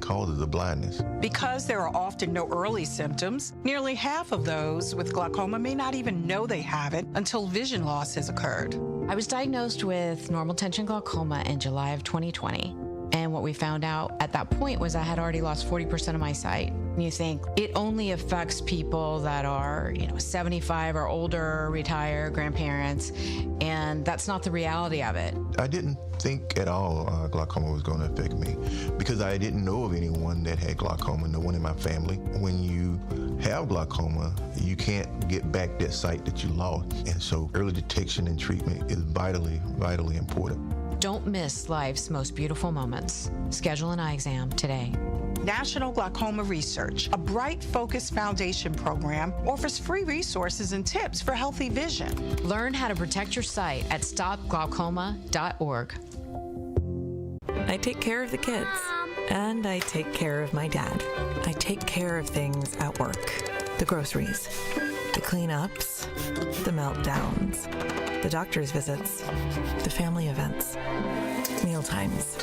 causes of blindness. Because there are often no early symptoms, nearly half of those with glaucoma may not even know they have it until vision loss has occurred. I was diagnosed with normal tension glaucoma in July of 2020. And what we found out at that point was I had already lost 40% of my sight. You think it only affects people that are, 75 or older, retired, grandparents, and that's not the reality of it. I didn't think at all glaucoma was going to affect me because I didn't know of anyone that had glaucoma, no one in my family. When you have glaucoma, you can't get back that sight that you lost. And so early detection and treatment is vitally, vitally important. Don't miss life's most beautiful moments. Schedule an eye exam today. National Glaucoma Research, a Bright Focus Foundation program, offers free resources and tips for healthy vision. Learn how to protect your sight at stopglaucoma.org. I take care of the kids, and I take care of my dad. I take care of things at work. The groceries, the cleanups, the meltdowns, the doctor's visits, the family events, mealtimes,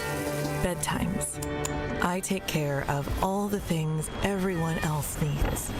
bedtimes. I take care of all the things everyone else needs.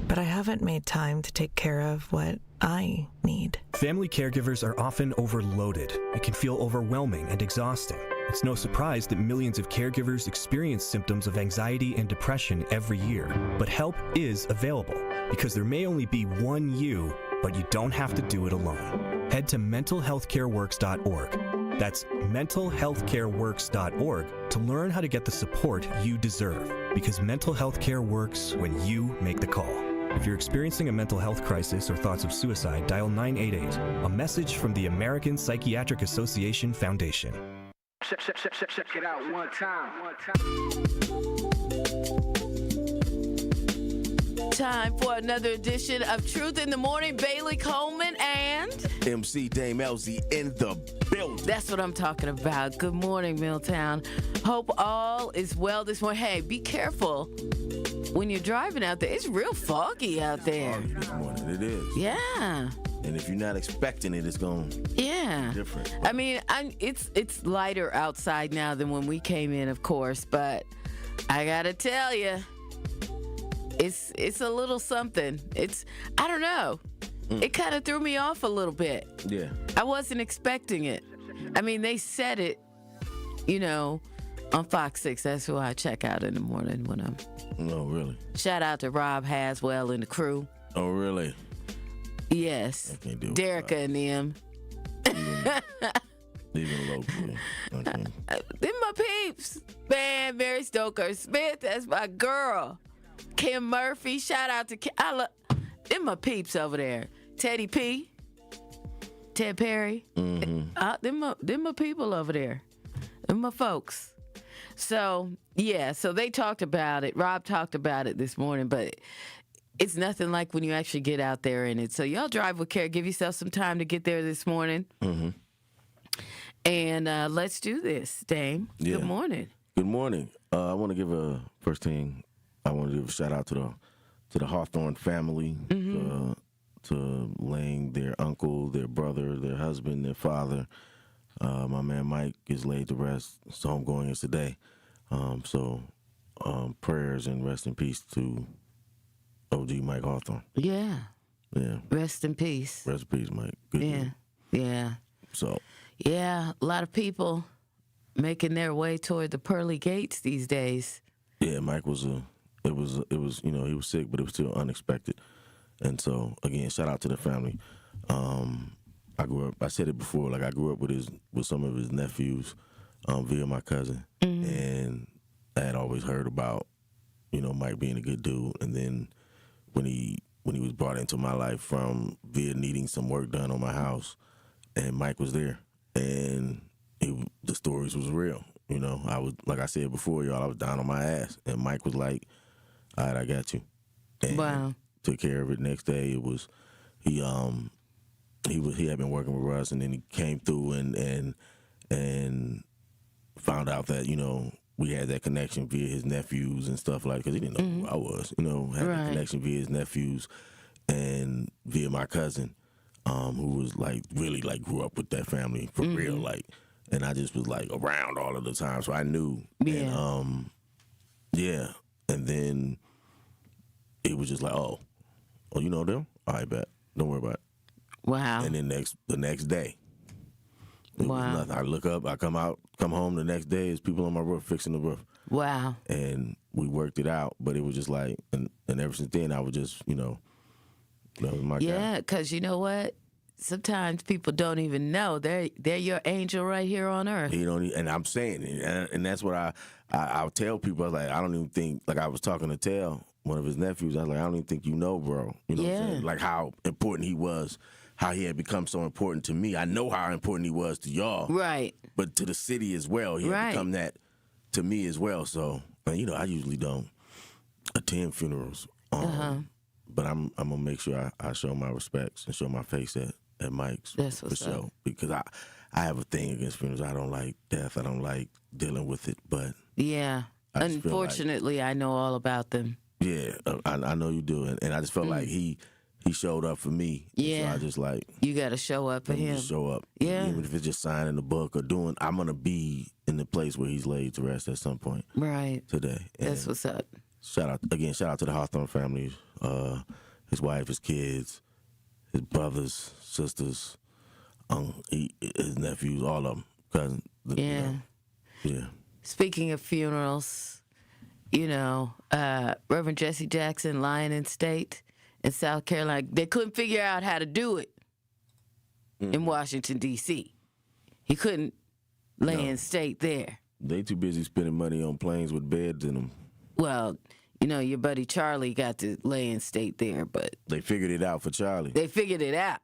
But I haven't made time to take care of what I need. Family caregivers are often overloaded. It can feel overwhelming and exhausting. It's no surprise that millions of caregivers experience symptoms of anxiety and depression every year. But help is available because there may only be one you, but you don't have to do it alone. Head to mentalhealthcareworks.org. That's mentalhealthcareworks.org to learn how to get the support you deserve. Because mental health care works when you make the call. If you're experiencing a mental health crisis or thoughts of suicide, dial 988, a message from the American Psychiatric Association Foundation. Check it out one time. Time for another edition of Truth in the Morning. Bailey Coleman and MC Dame Ellzey in the building. That's what I'm talking about. Good morning, Milltown. Hope all is well this morning. Hey, be careful when you're driving out there. It's real foggy out there. Foggy this morning. It is. Yeah. And if you're not expecting it, it's going to be different. I mean, it's lighter outside now than when we came in, of course, but I got to tell you, it's a little something. I don't know. It kind of threw me off a little bit. Yeah. I wasn't expecting it. I mean, they said it, on Fox 6. That's who I check out in the morning when I'm. Oh, really? Shout out to Rob Haswell and the crew. Oh, really? Yes. I can't do it. Derica and them. Even locally. Okay. Them my peeps. Man, Mary Stoker Smith, that's my girl. Kim Murphy, shout out to Kim. Them my peeps over there. Teddy P. Ted Perry. Mm-hmm. Them my people over there. Them my folks. So, yeah, so they talked about it. Rob talked about it this morning, but it's nothing like when you actually get out there in it. So y'all drive with care. Give yourself some time to get there this morning. Mm-hmm. And let's do this, Dame. Yeah. Good morning. Good morning. I want to give a shout out to the Hawthorne family, to laying their uncle, their brother, their husband, their father. My man Mike is laid to rest. His homegoing is today. So prayers and rest in peace to OG Mike Hawthorne. Yeah. Yeah. Rest in peace. Rest in peace, Mike. Good Yeah. dude. Yeah. So. Yeah, a lot of people making their way toward the pearly gates these days. Yeah, Mike was he was sick, but it was still unexpected. And so again, shout out to the family. I said it before, I grew up with some of his nephews via my cousin. Mm-hmm. And I had always heard about, Mike being a good dude. And then when he was brought into my life via needing some work done on my house, and Mike was there, and the stories was real. I was, like I said before, y'all, I was down on my ass, and Mike was like, "All right, I got you." And wow. Took care of it. Next day, it was he had been working with us, and then he came through and found out that we had that connection via his nephews and stuff like, because he didn't know who I was. Had that connection via his nephews and via my cousin, who was really grew up with that family for real, and I just was around all of the time, so I knew. Yeah. Yeah, and then it was just like, oh, you know them? All right, bet. Don't worry about it. Wow. And then the next day, it was nothing. I look up, I come home the next day, there's people on my roof fixing the roof. Wow. And we worked it out, but it was just like, and ever since then, I was just, that was my guy. Yeah, because you know what? Sometimes people don't even know they're your angel right here on earth. And I'm saying, and that's what I'll tell people. I was like, I don't even think, like I was talking to Tell, one of his nephews. I was like, I don't even think you know, bro. You know what I'm saying? Like how important he was, how he had become so important to me. I know how important he was to y'all, right? But to the city as well, he had become that to me as well. So, I usually don't attend funerals, but I'm gonna make sure I show my respects and show my face at Mike's. That's what's for sure. up. Because I have a thing against funerals. I don't like death. I don't like dealing with it. But yeah, unfortunately, I know all about them. Yeah, I know you do, and I just felt like he showed up for me. Yeah, so I just like you got to show up for him. Just show up. Yeah, even if it's just signing the book or doing. I'm gonna be in the place where he's laid to rest at some point. Right today. And that's what's up. Shout out to the Hawthorne family, his wife, his kids, his brothers, sisters, his nephews, all of them, cousins. Yeah. Yeah. Speaking of funerals, Reverend Jesse Jackson lying in state in South Carolina. They couldn't figure out how to do it in Washington, D.C. He couldn't lay in state there. They too busy spending money on planes with beds in them. Well, your buddy Charlie got to lay in state there, but... They figured it out for Charlie. They figured it out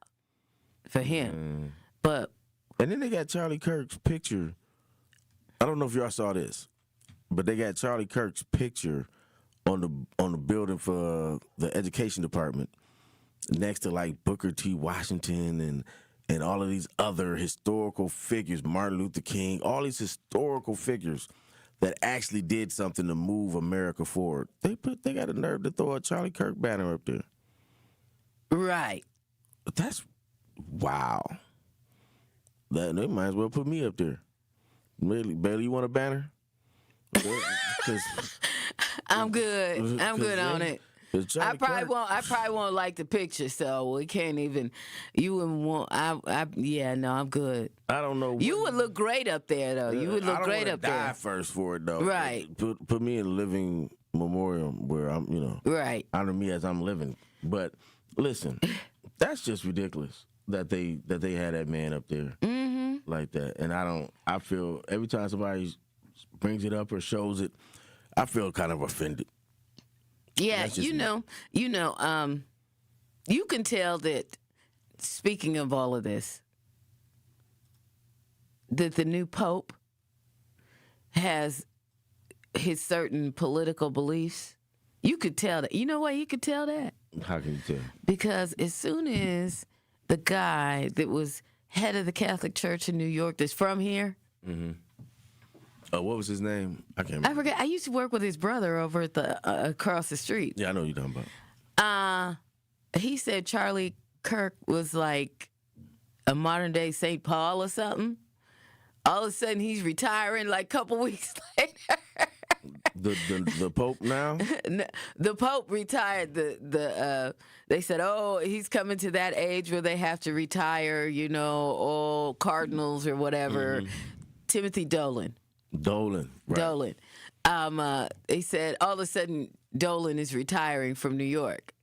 for him. But... And then they got Charlie Kirk's picture. I don't know if y'all saw this, but they got Charlie Kirk's picture on the building for the education department next to like Booker T. Washington and all of these other historical figures, Martin Luther King, all these historical figures that actually did something to move America forward. They got a nerve to throw a Charlie Kirk banner up there. Right. That's wow. They might as well put me up there. Really, Bailey, you want a banner? I'm good. I'm good on it. I probably won't like the picture, so we can't even. You wouldn't want. I'm good. I don't know. You would look great up there, though. You would look great up there. Die first for it, though. Right. Put me in a living memorial where I'm, right. Honor me as I'm living. But listen, that's just ridiculous that they had that man up there like that. And I feel every time somebody brings it up or shows it, I feel kind of offended. Yeah, you can tell that, speaking of all of this, that the new Pope has his certain political beliefs. You could tell that. You know why you could tell that? How can you tell? Because as soon as the guy that was head of the Catholic Church in New York that's from here. Mm-hmm. What was his name? I can't remember. I forget. I used to work with his brother over at the across the street. Yeah, I know what you're talking about. He said Charlie Kirk was like a modern day St. Paul or something. All of a sudden, he's retiring like a couple weeks later. The Pope now? The Pope retired. They said, he's coming to that age where they have to retire, all cardinals or whatever. Mm-hmm. Timothy Dolan. Right. Dolan. They said all of a sudden Dolan is retiring from New York.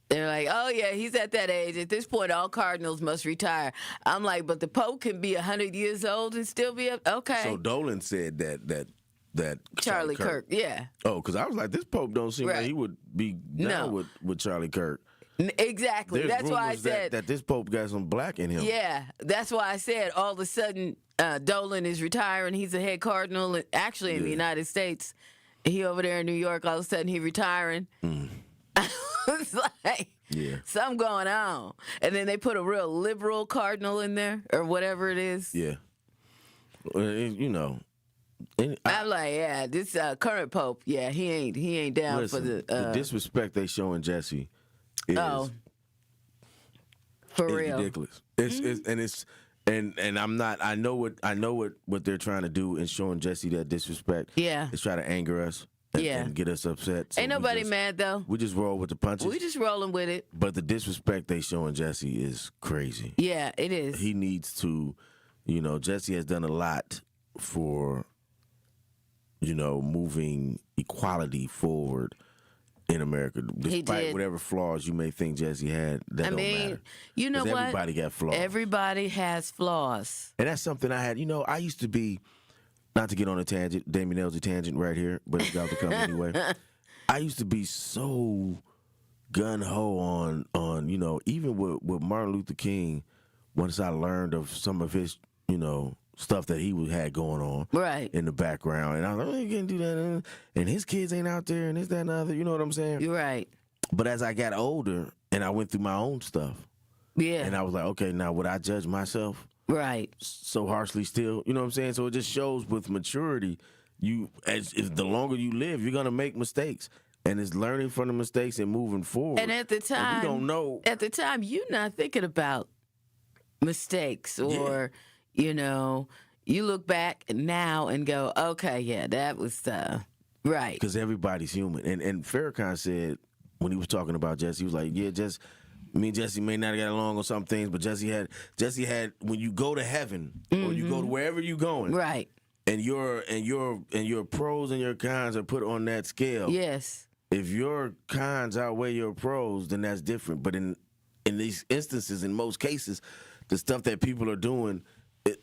They're like, oh yeah, he's at that age. At this point, all cardinals must retire. I'm like, but the Pope can be 100 years old and still be up. Okay. So Dolan said that Charlie Kirk. Yeah. Oh, because I was like, this Pope don't seem like he would be down with Charlie Kirk. Exactly. That's why I said that this Pope got some black in him. Yeah, that's why I said all of a sudden Dolan is retiring. He's a head cardinal, actually in the United States. He over there in New York. All of a sudden he retiring. I was like, something going on. And then they put a real liberal cardinal in there or whatever it is. Yeah. I'm like, this current Pope, he ain't down for the disrespect they showing Jesse. For real, ridiculous. And I'm not. I know what they're trying to do in showing Jesse that disrespect. Yeah, is try to anger us. and get us upset. So ain't nobody mad, though. We just roll with the punches. We just rolling with it. But the disrespect they showing Jesse is crazy. Yeah, it is. He needs to, Jesse has done a lot for, moving equality forward in America. Despite whatever flaws you may think Jesse had, that don't matter. You know what? Everybody got flaws. Everybody has flaws. And that's something I had. I used to be, not to get on a tangent, Damien Ellzey tangent right here, but it's got to come anyway. I used to be so gun-ho on even with Martin Luther King, once I learned of some of his, stuff that he had going on in the background. And I was like, you can't do that. And his kids ain't out there and this, that, and the other. You know what I'm saying? You're right. But as I got older and I went through my own stuff, and I was like, okay, now would I judge myself? Right. So harshly still, you know what I'm saying? So it just shows with maturity, the longer you live, you're gonna make mistakes. And it's learning from the mistakes and moving forward. And at the time, we don't know. At the time, you're not thinking about mistakes or, you look back now and go, okay, yeah, that was right. Because everybody's human. And Farrakhan said, when he was talking about Jesse, he was like, yeah, me and Jesse may not have got along on some things, but Jesse had when you go to heaven or you go to wherever you're going, right, and your pros and your cons are put on that scale. Yes, if your cons outweigh your pros, then that's different. But in these instances, in most cases, the stuff that people are doing,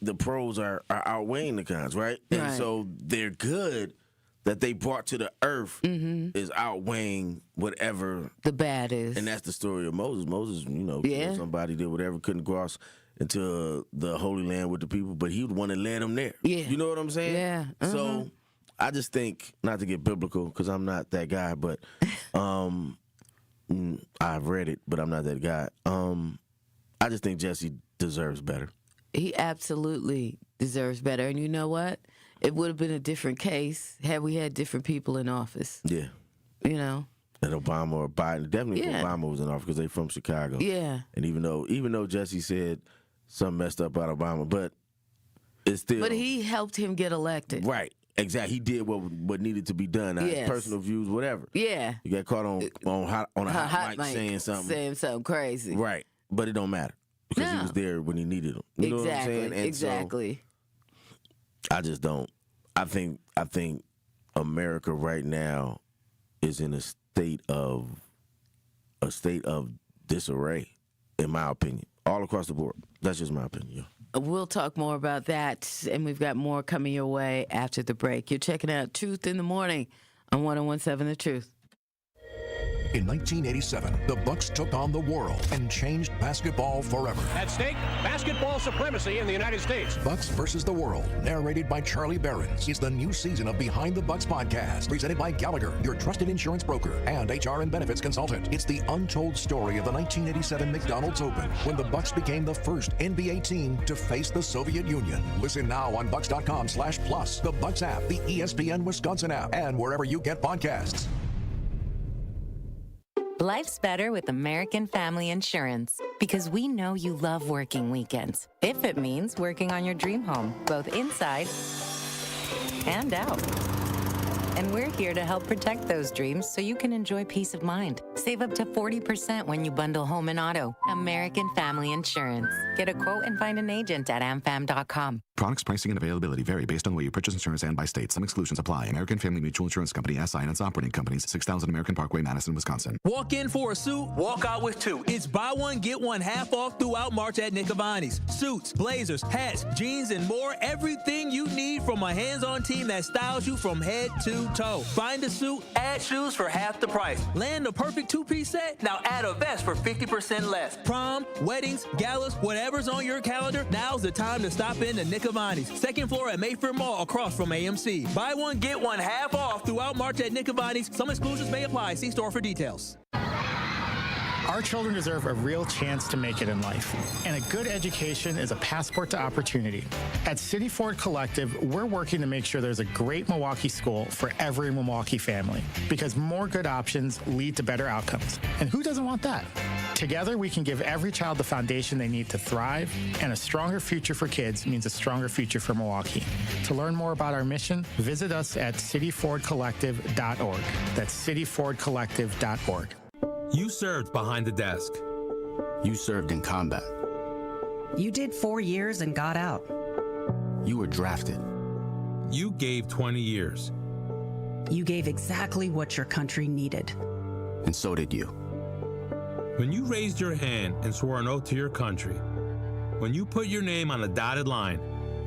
the pros are outweighing the cons, right? And so they're good. That they brought to the earth is outweighing whatever the bad is. And that's the story of Moses. Moses, killed somebody, did whatever, couldn't cross into the Holy Land with the people, but he was the one that led them there. Yeah. You know what I'm saying? Yeah. So I just think, not to get biblical, because I'm not that guy, but I've read it, but I'm not that guy. I just think Jesse deserves better. He absolutely deserves better. And you know what? It would have been a different case had we had different people in office. Yeah. And Obama or Biden, definitely Obama was in office because they're from Chicago. Yeah. And even though Jesse said something messed up about Obama, but it's still. But he helped him get elected. Right. Exactly. He did what needed to be done. His personal views, whatever. Yeah. You got caught on a hot mic saying something crazy. Right. But it don't matter because he was there when he needed him. You know what I'm saying? And exactly. So, I just don't. I think America right now is in a state of disarray, in my opinion, all across the board. That's just my opinion. We'll talk more about that, and we've got more coming your way after the break. You're checking out Truth in the Morning on 101.7 The Truth. In 1987, the Bucks took on the world and changed basketball forever. At stake, basketball supremacy in the United States. Bucks versus the World, narrated by Charlie Behrens, is the new season of Behind the Bucks podcast, presented by Gallagher, your trusted insurance broker and HR and benefits consultant. It's the untold story of the 1987 McDonald's Open, when the Bucks became the first NBA team to face the Soviet Union. Listen now on Bucks.com/plus, the Bucks app, the ESPN Wisconsin app, and wherever you get podcasts. Life's better with American Family Insurance because we know you love working weekends. If it means working on your dream home, both inside and out. And we're here to help protect those dreams so you can enjoy peace of mind. Save up to 40% when you bundle home and auto. American Family Insurance. Get a quote and find an agent at amfam.com. Products, pricing, and availability vary based on the way you purchase insurance and by state. Some exclusions apply. American Family Mutual Insurance Company, SI, and its operating companies, 6000 American Parkway, Madison, Wisconsin. Walk in for a suit, walk out with two. It's buy one, get one half off throughout March at Nick Avani's. Suits, blazers, hats, jeans, and more. Everything you need from a hands-on team that styles you from head to toe. Find a suit, add shoes for half the price. Land a perfect two-piece set, now add a vest for 50% less. Prom, weddings, galas, whatever's on your calendar, now's the time to stop in to Nick Avani's. Second floor at Mayfair Mall across from AMC. Buy one, get one half off throughout March at Nick Avani's. Some exclusions may apply. See store for details. Our children deserve a real chance to make it in life, and a good education is a passport to opportunity. At City Ford Collective, we're working to make sure there's a great Milwaukee school for every Milwaukee family, because more good options lead to better outcomes. And who doesn't want that? Together, we can give every child the foundation they need to thrive, and a stronger future for kids means a stronger future for Milwaukee. To learn more about our mission, visit us at cityfordcollective.org. That's cityfordcollective.org. You served behind the desk. You served in combat. You did 4 years and got out. You were drafted. You gave 20 years. You gave exactly what your country needed. And so did you. When you raised your hand and swore an oath to your country, when you put your name on a dotted line,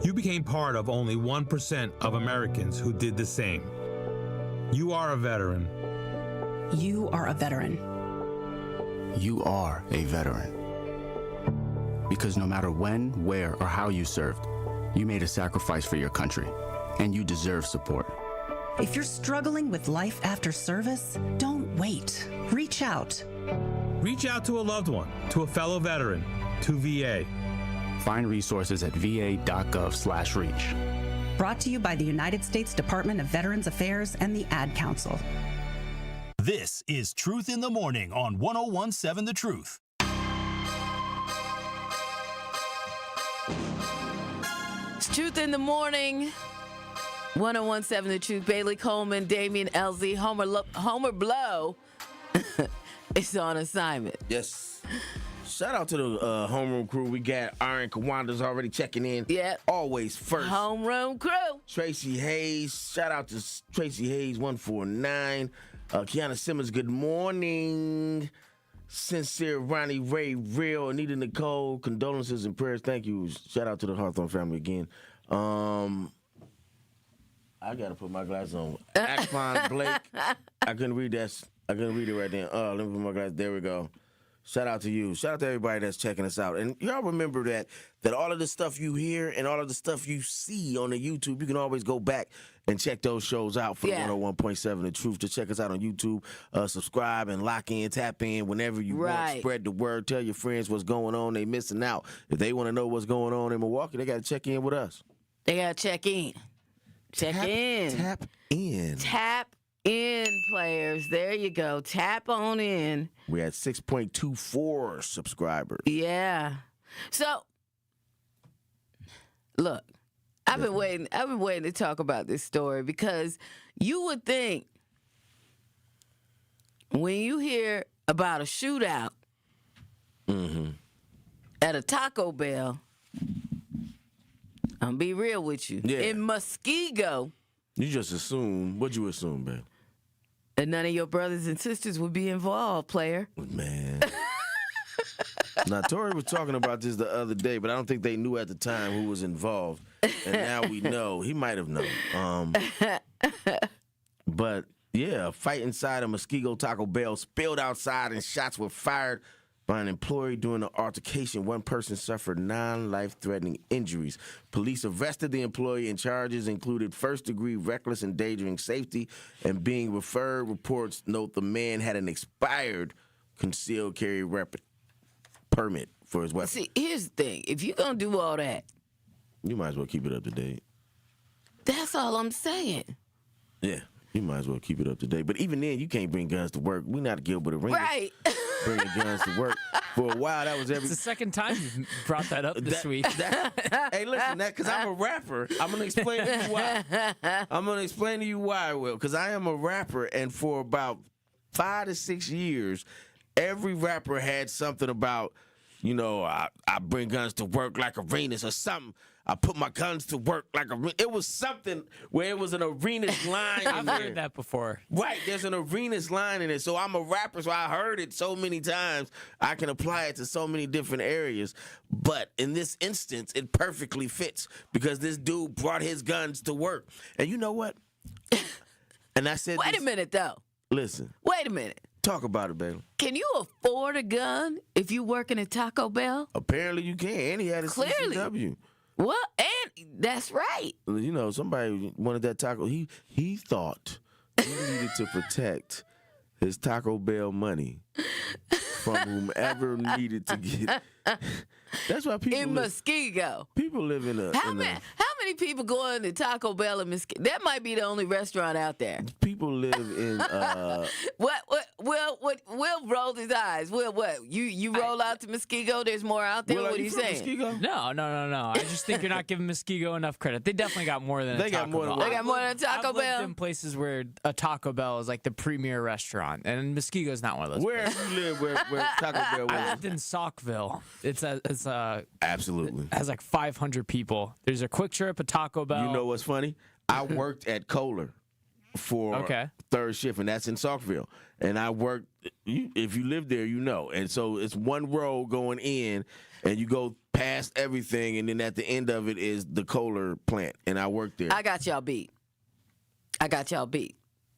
you became part of only 1% of Americans who did the same. You are a veteran. You are a veteran. You are a veteran. Because no matter when, where, or how you served, you made a sacrifice for your country, and you deserve support. If you're struggling with life after service, don't wait. Reach out. Reach out to a loved one, to a fellow veteran, to VA. Find resources at va.gov/reach. Brought to you by the United States Department of Veterans Affairs and the Ad Council. This is Truth in the Morning on 101.7 The Truth. It's Truth in the Morning. 101.7 The Truth. Bailey Coleman, Damian Ellzey, Homer Blow is on assignment. Yes. Shout out to the homeroom crew. We got Aaron Kawanda's already checking in. Yeah. Always first. Homeroom crew. Tracy Hayes. Shout out to Tracy Hayes 149. Kiana Simmons, good morning. Sincere Ronnie Ray Real. Anita Nicole, condolences and prayers. Thank you. Shout out to the Hawthorne family again. I gotta put my glasses on. Akpon Blake. I couldn't read that. I couldn't read it right then. Let me put my glasses. There we go. Shout out to you. Shout out to everybody that's checking us out. And y'all remember that all of the stuff you hear and all of the stuff you see on the YouTube, you can always go back and check those shows out for 101.7 The Truth. Just check us out on YouTube. Subscribe and lock in, tap in whenever you want. Spread the word. Tell your friends what's going on. They missing out. If they want to know what's going on in Milwaukee, they got to check in with us. They got to check in. Tap in, players. There you go. Tap on in. We had 6.24 subscribers. Yeah. So, look, I've been waiting to talk about this story because you would think when you hear about a shootout at a Taco Bell, I'm gonna be real with you. Yeah. In Muskego. You just assume. What'd you assume, babe? That none of your brothers and sisters would be involved, player. Man. Now, Tori was talking about this the other day, but I don't think they knew at the time who was involved. And now we know. He might have known. But, yeah, a fight inside a Muskego Taco Bell spilled outside and shots were fired by an employee during the altercation. One person suffered non-life-threatening injuries. Police arrested the employee and charges included first-degree reckless endangering safety and being referred. Reports note the man had an expired concealed carry permit for his weapon. See, here's the thing. If you're going to do all that, you might as well keep it up to date. That's all I'm saying. Yeah, you might as well keep it up to date. But even then, you can't bring guns to work. We're not Gilbert Arenas. Right. Bringing guns to work. For a while, that was It's the second time you've brought that up this week. Hey, listen, because I'm a rapper, I'm going to explain to you why. I'm going to explain to you why, Will, because I am a rapper, and for about 5 to 6 years, every rapper had something about, I bring guns to work like Arenas or something. I put my guns to work like Arenas. It was something where it was an Arenas line. I've heard that before. Right, there's an Arenas line in it. So I'm a rapper, so I heard it so many times. I can apply it to so many different areas. But in this instance, it perfectly fits because this dude brought his guns to work. And you know what? And I said, Wait a minute, though. Listen. Wait a minute. Talk about it, baby. Can you afford a gun if you working at Taco Bell? Apparently you can. And he had a CCW. Well, and that's right. Somebody wanted that taco. He thought he needed to protect his Taco Bell money from whomever needed to get. That's why people in Muskego. People live in a. How many people go into Taco Bell in Muskego? That might be the only restaurant out there. People live in. What? Will rolled his eyes. Will, what? You roll out to Muskego? There's more out there? Will, what are are you you from saying? Muskego? No. I just think you're not giving Muskego enough credit. They definitely got more than a Taco Bell. They got more than a Taco I've Bell? lived in places where a Taco Bell is like the premier restaurant, and Muskego's not one of those. Where places. you live, where Taco Bell was? I lived in Saukville. It's Absolutely. It has like 500 people. There's a Quick Trip, a Taco Bell. You know what's funny? I worked at Kohler for third shift, and that's in Saukville. And I worked, if you live there, you know. And so it's one row going in, and you go past everything, and then at the end of it is the Kohler plant. And I worked there. I got y'all beat.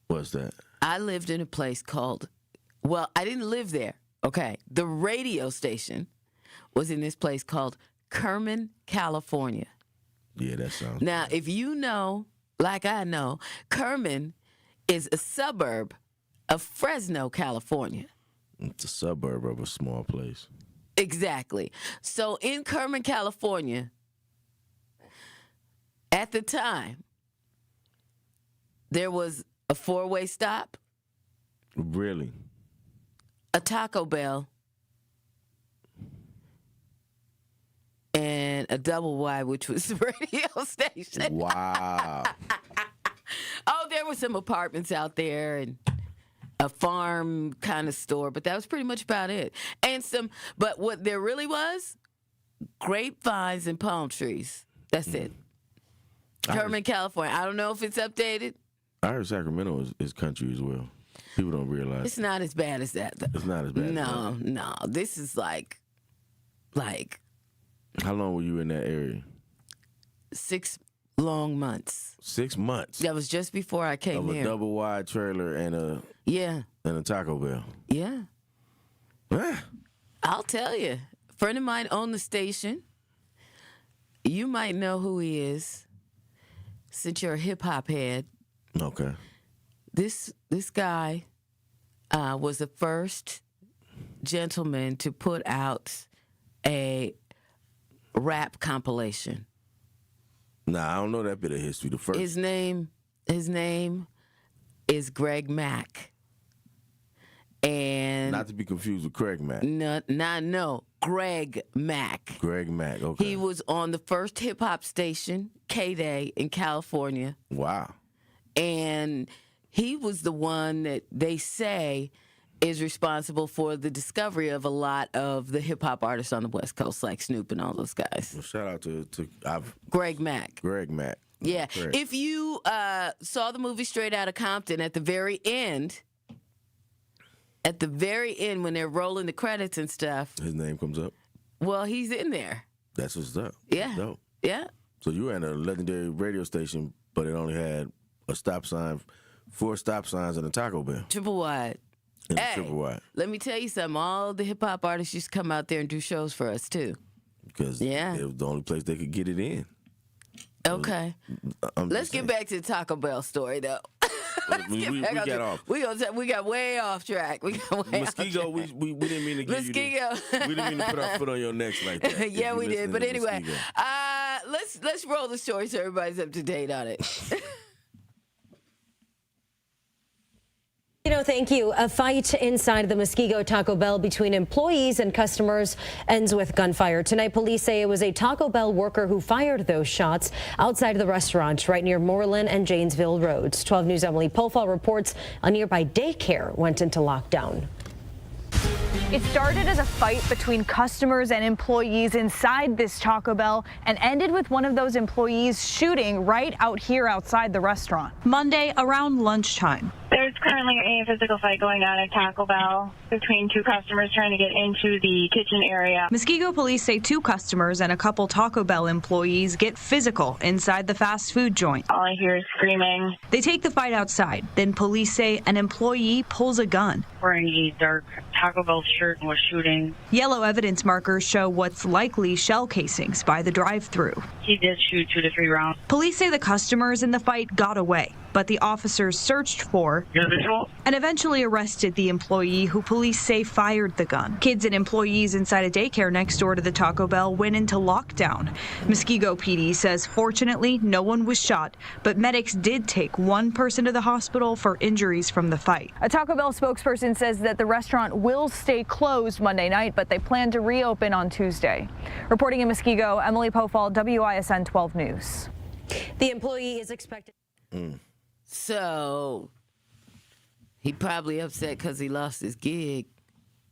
What's that? I lived in a place called, well, I didn't live there. Okay. The radio station was in this place called Kerman, California. Yeah, that sounds. Now, if you know, like I know, Kerman is a suburb of Fresno, California. It's a suburb of a small place. Exactly. So in Kerman, California, at the time, there was a four-way stop, Really? a Taco Bell, and a double wide, which was the radio station. Wow. Oh, there were some apartments out there and a farm kind of store, but that was pretty much about it. But what there really was, grapevines and palm trees. That's it. Kerman, California. I don't know if it's updated. I heard Sacramento is country as well. People don't realize. It's not as bad as that, though. It's not as bad. No. This is like. How long were you in that area? 6 long months. 6 months. That was just before I came of here. A double wide trailer and a Taco Bell. Yeah. I'll tell you. A friend of mine owned the station. You might know who he is, since you're a hip hop head. Okay. This guy was the first gentleman to put out a rap compilation. Nah, I don't know that bit of history. The first. His name is Greg Mack. And not to be confused with Craig Mack. No, Greg Mack. Greg Mack, okay. He was on the first hip hop station, K-Day, in California. Wow. And he was the one that they say is responsible for the discovery of a lot of the hip hop artists on the West Coast, like Snoop and all those guys. Well, shout out to Greg Mack. Greg Mack. Yeah. Correct. If you saw the movie Straight Outta Compton, at the very end, when they're rolling the credits and stuff, his name comes up. Well, he's in there. That's what's up. Yeah. That's dope. Yeah. So you were at a legendary radio station, but it only had a stop sign, 4 stop signs, and a Taco Bell. Triple wide. Triple wide. Let me tell you something. All the hip hop artists used to come out there and do shows for us too. Because it was the only place they could get it in. Okay. Let's get back to the Taco Bell story, though. we got off. We got way off track. Muskego, we didn't mean to give Muskego. we didn't mean to put our foot on your necks like that. Yeah, we did. But anyway, Muskego. let's roll the story so everybody's up to date on it. Thank you. A fight inside the Muskego Taco Bell between employees and customers ends with gunfire. Tonight, police say it was a Taco Bell worker who fired those shots outside the restaurant right near Moreland and Janesville roads. 12 News' Emily Polfall reports a nearby daycare went into lockdown. It started as a fight between customers and employees inside this Taco Bell and ended with one of those employees shooting right out here outside the restaurant. Monday around lunchtime. There's currently a physical fight going on at Taco Bell between 2 customers trying to get into the kitchen area. Muskego police say 2 customers and a couple Taco Bell employees get physical inside the fast food joint. All I hear is screaming. They take the fight outside. Then police say an employee pulls a gun. Wearing a dark Taco Bell shirt and was shooting. Yellow evidence markers show what's likely shell casings by the drive-thru. He did shoot 2 to 3 rounds. Police say the customers in the fight got away. but the officers searched for and eventually arrested the employee who police say fired the gun. Kids and employees inside a daycare next door to the Taco Bell went into lockdown. Muskego PD says fortunately no one was shot, but medics did take one person to the hospital for injuries from the fight. A Taco Bell spokesperson says that the restaurant will stay closed Monday night, but they plan to reopen on Tuesday. Reporting in Muskego, Emily Pofall, WISN 12 News. The employee is expected. So he probably upset because he lost his gig.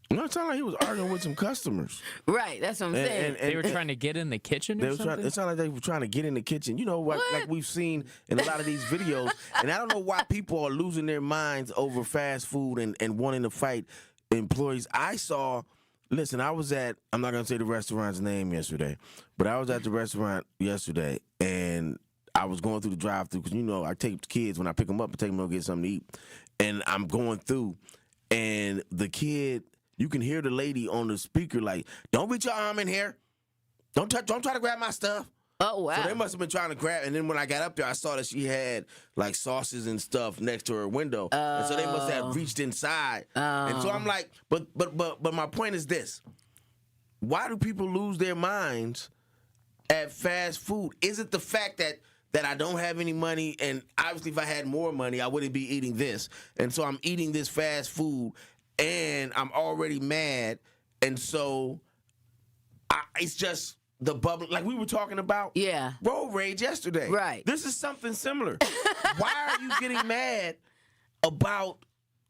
No, it sounded like he was arguing with some customers. Right, that's what I'm saying. And they were trying to get in the kitchen or something? It sounded like they were trying to get in the kitchen. You know, like we've seen in a lot of these videos. And I don't know why people are losing their minds over fast food and wanting to fight employees. I was at, I'm not going to say the restaurant's name yesterday, but I was at the restaurant yesterday, and I was going through the drive-thru because, you know, I take kids when I pick them up and take them to get something to eat. And I'm going through, and the kid, you can hear the lady on the speaker like, "Don't reach your arm in here. Don't try to grab my stuff." Oh, wow. So they must have been trying to grab, and then when I got up there, I saw that she had like sauces and stuff next to her window, and so they must have reached inside. And so I'm like, but my point is this: why do people lose their minds at fast food? Is it the fact that I don't have any money, and obviously if I had more money, I wouldn't be eating this, and so I'm eating this fast food, and I'm already mad, and so it's just the bubble, like we were talking about. Yeah. Road rage yesterday. Right. This is something similar. Why are you getting mad about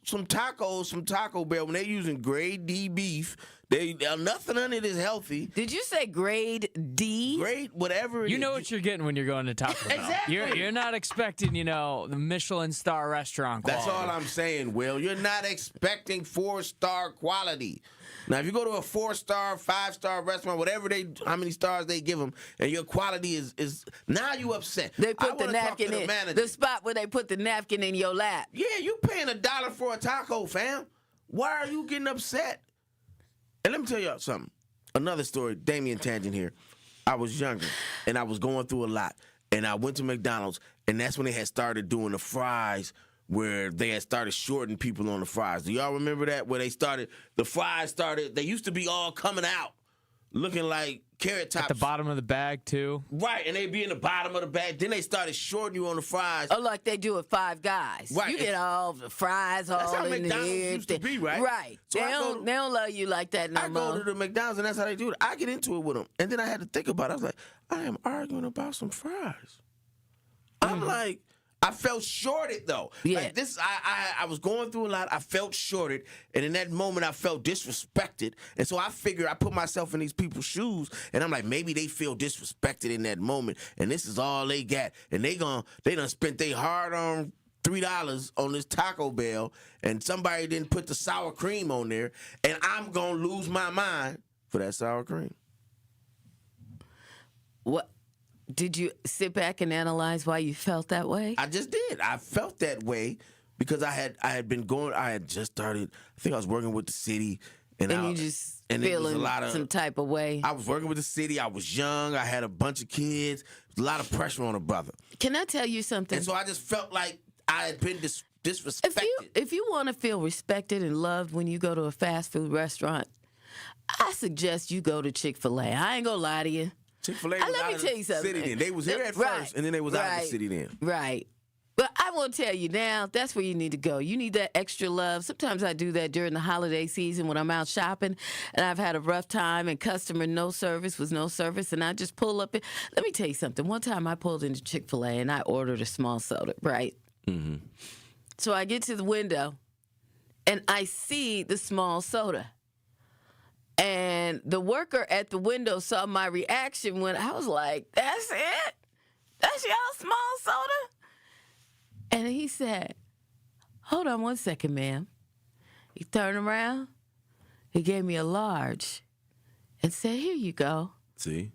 some tacos from Taco Bell when they're using grade D beef? Nothing on it is healthy. Did you say grade D? Grade whatever it is. You know what you're getting when you're going to Taco Bell. Exactly. You're not expecting, the Michelin star restaurant quality. That's all I'm saying, Will. You're not expecting 4-star quality. Now, if you go to a 4-star, 5-star restaurant, how many stars they give them, and your quality is now you upset. They put the napkin in the spot where they put the napkin in your lap. Yeah, you paying $1 for a taco, fam. Why are you getting upset? And let me tell y'all something. Another story, Damian Tangent here. I was younger, and I was going through a lot, and I went to McDonald's, and that's when they had started doing the fries, where they had started shorting people on the fries. Do y'all remember that? Where the fries started, they used to be all coming out, looking like carrot tops. At the bottom of the bag, too. Right, and they'd be in the bottom of the bag. Then they started shorting you on the fries. Oh, like they do at Five Guys. Right. You get all the fries all in there. That's how McDonald's used to be, right? Right. So they don't love you like that no more. I go to the McDonald's, and that's how they do it. I get into it with them. And then I had to think about it. I was like, I am arguing about some fries. I'm like, I felt shorted, though. Yeah. Like this, I was going through a lot. I felt shorted. And in that moment, I felt disrespected. And so I figured I put myself in these people's shoes. And I'm like, maybe they feel disrespected in that moment. And this is all they got. And they done spent their hard-earned $3 on this Taco Bell. And somebody didn't put the sour cream on there. And I'm going to lose my mind for that sour cream. What? Did you sit back and analyze why you felt that way? I just did. I felt that way because I had just started, I think I was working with the city. And you just feeling some type of way. I was working with the city. I was young. I had a bunch of kids. A lot of pressure on a brother. Can I tell you something? And so I just felt like I had been disrespected. If you want to feel respected and loved when you go to a fast food restaurant, I suggest you go to Chick-fil-A. I ain't going to lie to you. Chick-fil-A was out of the city then. They was here at first, and then they was out of the city then. Right. But I want to tell you now, that's where you need to go. You need that extra love. Sometimes I do that during the holiday season when I'm out shopping, and I've had a rough time, and customer no service, and I just pull up. Let me tell you something. One time I pulled into Chick-fil-A, and I ordered a small soda, right? Mm-hmm. So I get to the window, and I see the small soda. And the worker at the window saw my reaction when I was like, "That's it? That's y'all small soda?" And he said, "Hold on one second, ma'am." He turned around, he gave me a large, and said, "Here you go. See?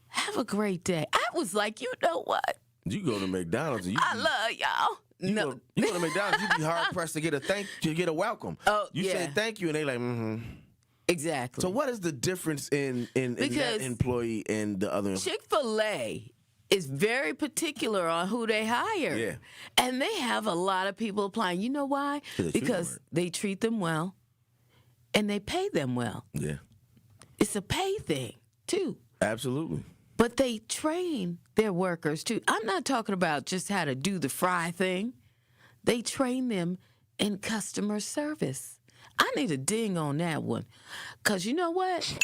Have a great day." I was like, you know what? You go to McDonald's. And I love y'all. You go to McDonald's, you be hard pressed to get a welcome. Oh, you say thank you, and they like, mm-hmm. Exactly. So what is the difference in that employee and the other? Chick-fil-A is very particular on who they hire. Yeah. And they have a lot of people applying. You know why? Because they treat them well and they pay them well. Yeah. It's a pay thing, too. Absolutely. But they train their workers, too. I'm not talking about just how to do the fry thing. They train them in customer service. I need a ding on that one. Because you know what?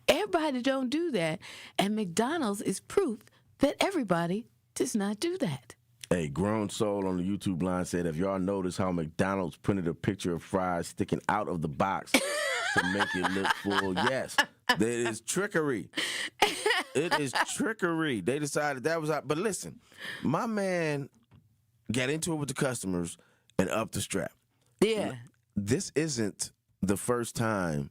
Everybody don't do that. And McDonald's is proof that everybody does not do that. A grown soul on the YouTube line said, have y'all noticed how McDonald's printed a picture of fries sticking out of the box to make it look full? Yes. That is trickery. It is trickery. They decided that was out. But listen, my man got into it with the customers and upped the strap. Yeah. This isn't the first time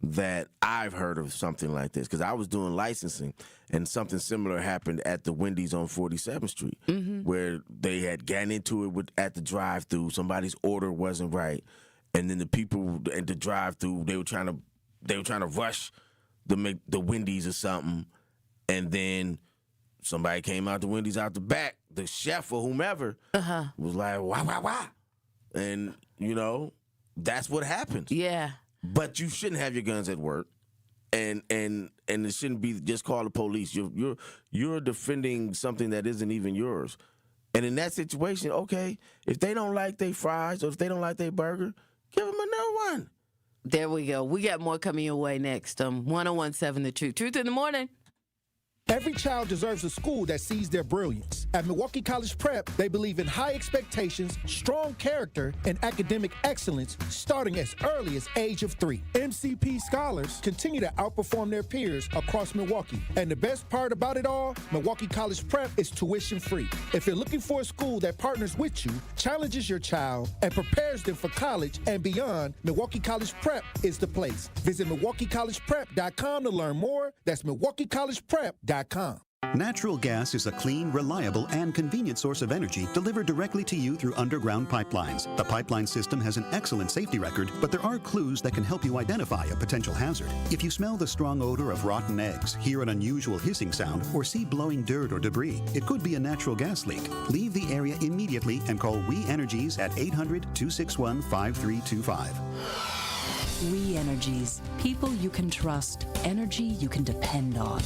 that I've heard of something like this, because I was doing licensing and something similar happened at the Wendy's on 47th Street, where they had gotten into it at the drive-thru. Somebody's order wasn't right, and then the people at the drive-thru, they were trying to rush the Wendy's or something, and then somebody came out the Wendy's out the back, the chef or whomever was like, wah, and that's what happened. Yeah. But you shouldn't have your guns at work, and it shouldn't be just call the police. You're defending something that isn't even yours. And in that situation, okay, if they don't like their fries or if they don't like their burger, give them another one. There we go. We got more coming your way next. 1017 The Truth. Truth in the Morning. Every child deserves a school that sees their brilliance. At Milwaukee College Prep, they believe in high expectations, strong character, and academic excellence starting as early as age of 3. MCP scholars continue to outperform their peers across Milwaukee. And the best part about it all, Milwaukee College Prep is tuition free. If you're looking for a school that partners with you, challenges your child, and prepares them for college and beyond, Milwaukee College Prep is the place. Visit MilwaukeeCollegePrep.com to learn more. That's MilwaukeeCollegePrep.com. Natural gas is a clean, reliable, and convenient source of energy delivered directly to you through underground pipelines. The pipeline system has an excellent safety record, but there are clues that can help you identify a potential hazard. If you smell the strong odor of rotten eggs, hear an unusual hissing sound, or see blowing dirt or debris, it could be a natural gas leak. Leave the area immediately and call We Energies at 800-261-5325. We Energies. People you can trust. Energy you can depend on.